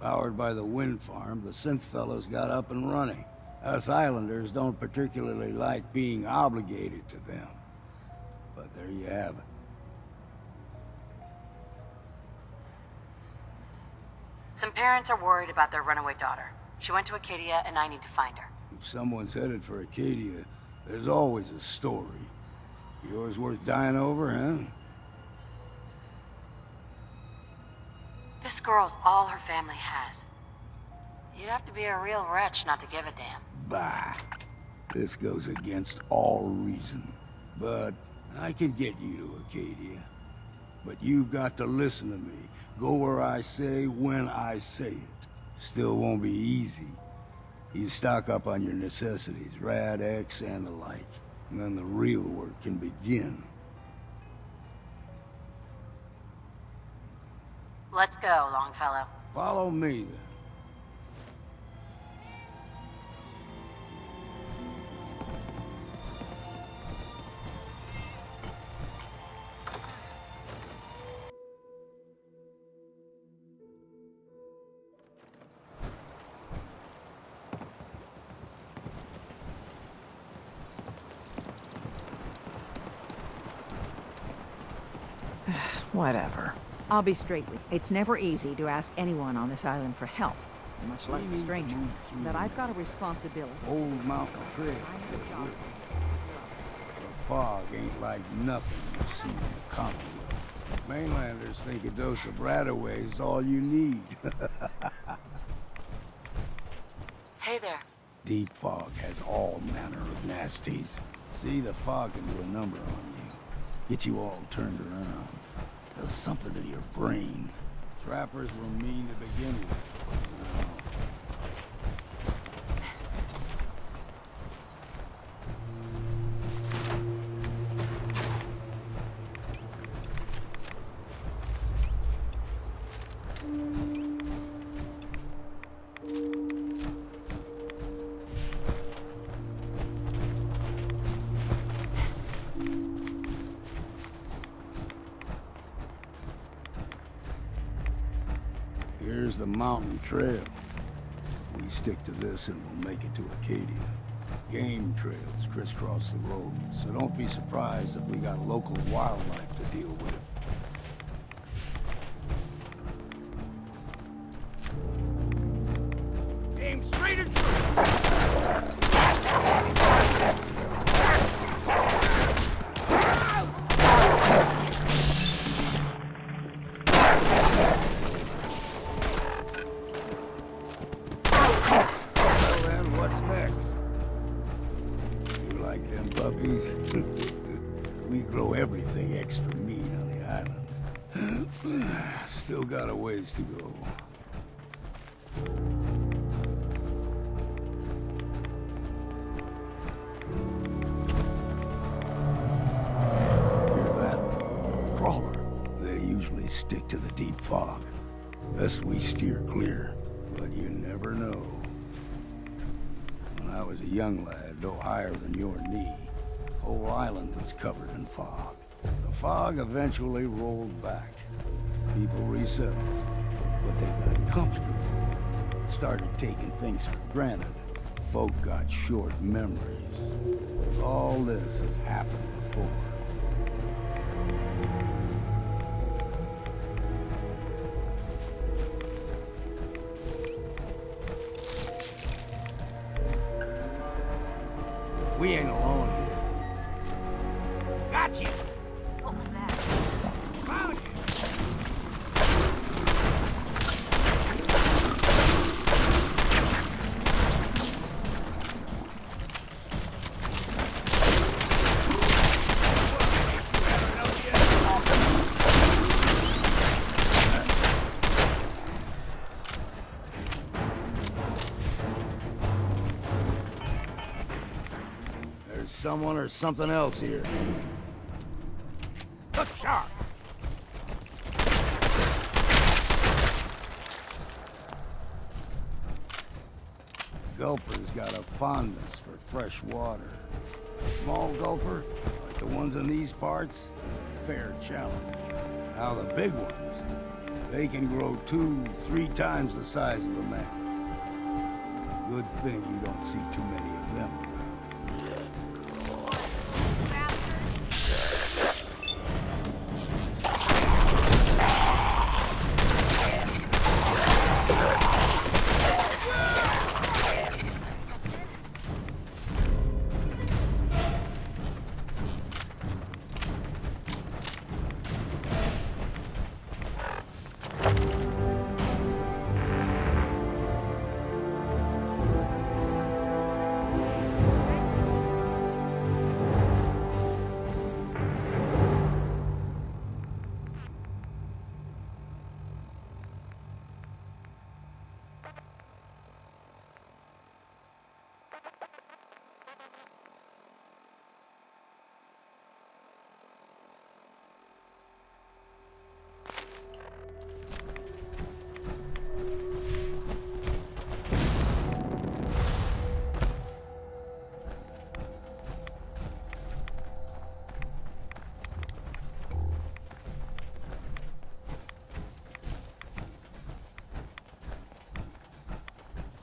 Powered by the wind farm, the synth fellows got up and running. Us islanders don't particularly like being obligated to them. But there you have it. Some parents are worried about their runaway daughter. She went to Acadia and I need to find her. If someone's headed for Acadia, there's always a story. Yours worth dying over, huh? This girl's all her family has. You'd have to be a real wretch not to give a damn. Bah. This goes against all reason. But I can get you to Acadia. But you've got to listen to me. Go where I say, when I say it. Still won't be easy. You stock up on your necessities, Rad X and the like. And then the real work can begin. Let's go, Longfellow. Follow me, then. Whatever. I'll be straight with you. It's never easy to ask anyone on this island for help, much less a stranger. But I've got a responsibility. Old Mountain Trail. The fog ain't like nothing you've seen in the Commonwealth. Mainlanders think a dose of Radaway is all you need. Hey there. Deep fog has all manner of nasties. See, the fog can do a number on you. Get you all turned around. Does something to your brain. Trappers were mean to begin with. Here's the mountain trail. We stick to this and we'll make it to Acadia. Game trails crisscross the road, so don't be surprised if we got local wildlife to deal with. Aim straight and true. Well then, what's next? You like them puppies? We grow everything extra meat on the island. Still got a ways to go. Hear that? Crawler. They usually stick to the deep fog. Thus we steer clear, but you never know. When I was a young lad, no higher than your knee, whole island was covered in fog. The fog eventually rolled back. People resettled, but they got comfortable. Started taking things for granted. Folk got short memories. All this has happened before. We ain't alone here. Got you. What was that? Found you. There's someone or something else here. Look sharp. Gulper's got a fondness for fresh water. A small gulper, like the ones in these parts, is a fair challenge. Now the big ones, they can grow 2-3 times the size of a man. Good thing you don't see too many of them around.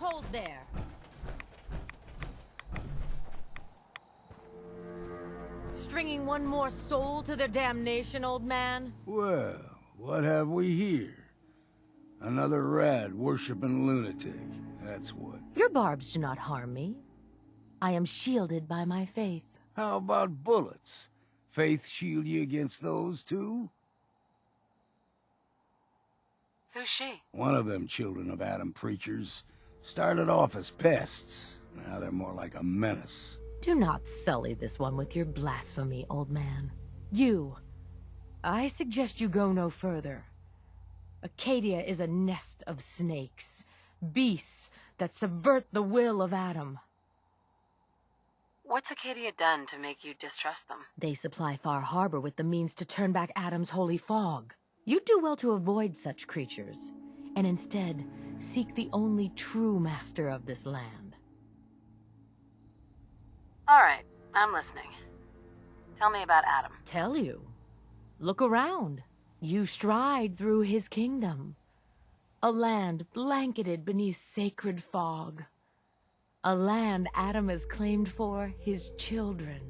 Hold there. Stringing one more soul to their damnation, old man? Well, what have we here? Another rad worshipping lunatic. That's what. Your barbs do not harm me. I am shielded by my faith. How about bullets? Faith shield you against those too? Who's she? One of them children of Adam preachers started off as pests. Now they're more like a menace. Do not sully this one with your blasphemy, old man. You. I suggest you go no further. Acadia is a nest of snakes. Beasts that subvert the will of Adam. What's Acadia done to make you distrust them? They supply Far Harbor with the means to turn back Adam's holy fog. You'd do well to avoid such creatures, and instead seek the only true master of this land. All right, I'm listening. Tell me about Adam. Tell you? Look around. You stride through his kingdom. A land blanketed beneath sacred fog. A land Adam has claimed for his children.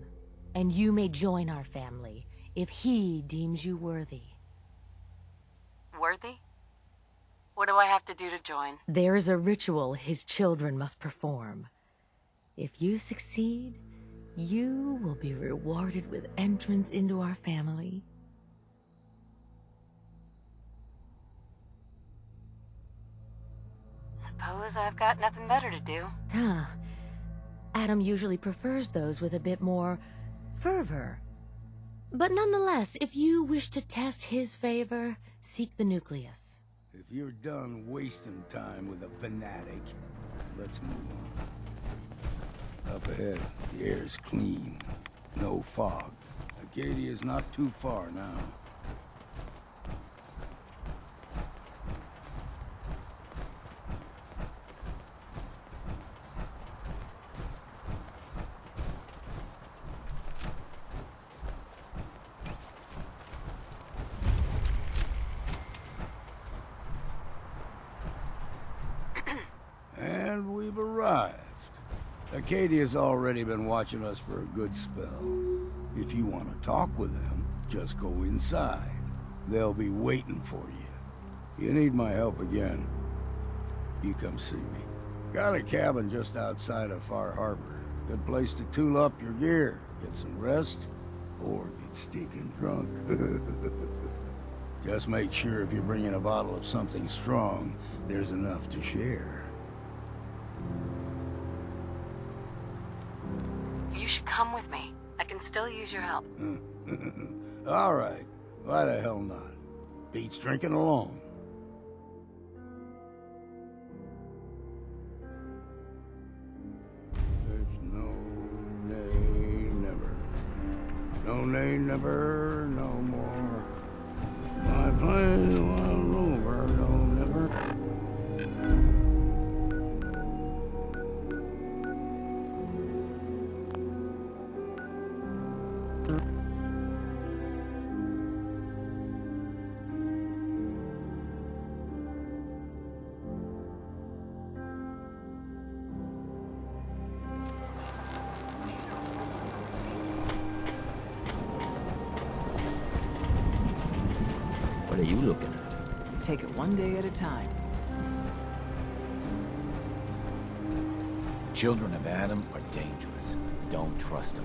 And you may join our family if he deems you worthy. Worthy? What do I have to do to join? There is a ritual his children must perform. If you succeed, you will be rewarded with entrance into our family. Suppose I've got nothing better to do. Huh. Adam usually prefers those with a bit more fervor. But nonetheless, if you wish to test his favor, seek the nucleus. If you're done wasting time with a fanatic, let's move on. Up ahead, the air's clean. No fog. Acadia's not too far now. And we've arrived. Acadia's already been watching us for a good spell. If you want to talk with them, just go inside. They'll be waiting for you. You need my help again, you come see me. Got a cabin just outside of Far Harbor. Good place to tool up your gear, get some rest, or get stinking drunk. Just make sure if you're bringing a bottle of something strong, there's enough to share. You should come with me. I can still use your help. All right. Why the hell not? Beats drinking alone. There's no nay, never. No nay, never, no more. My plans are over, no never. What are you looking at? Take it one day at a time. Children of Adam are dangerous. Don't trust them.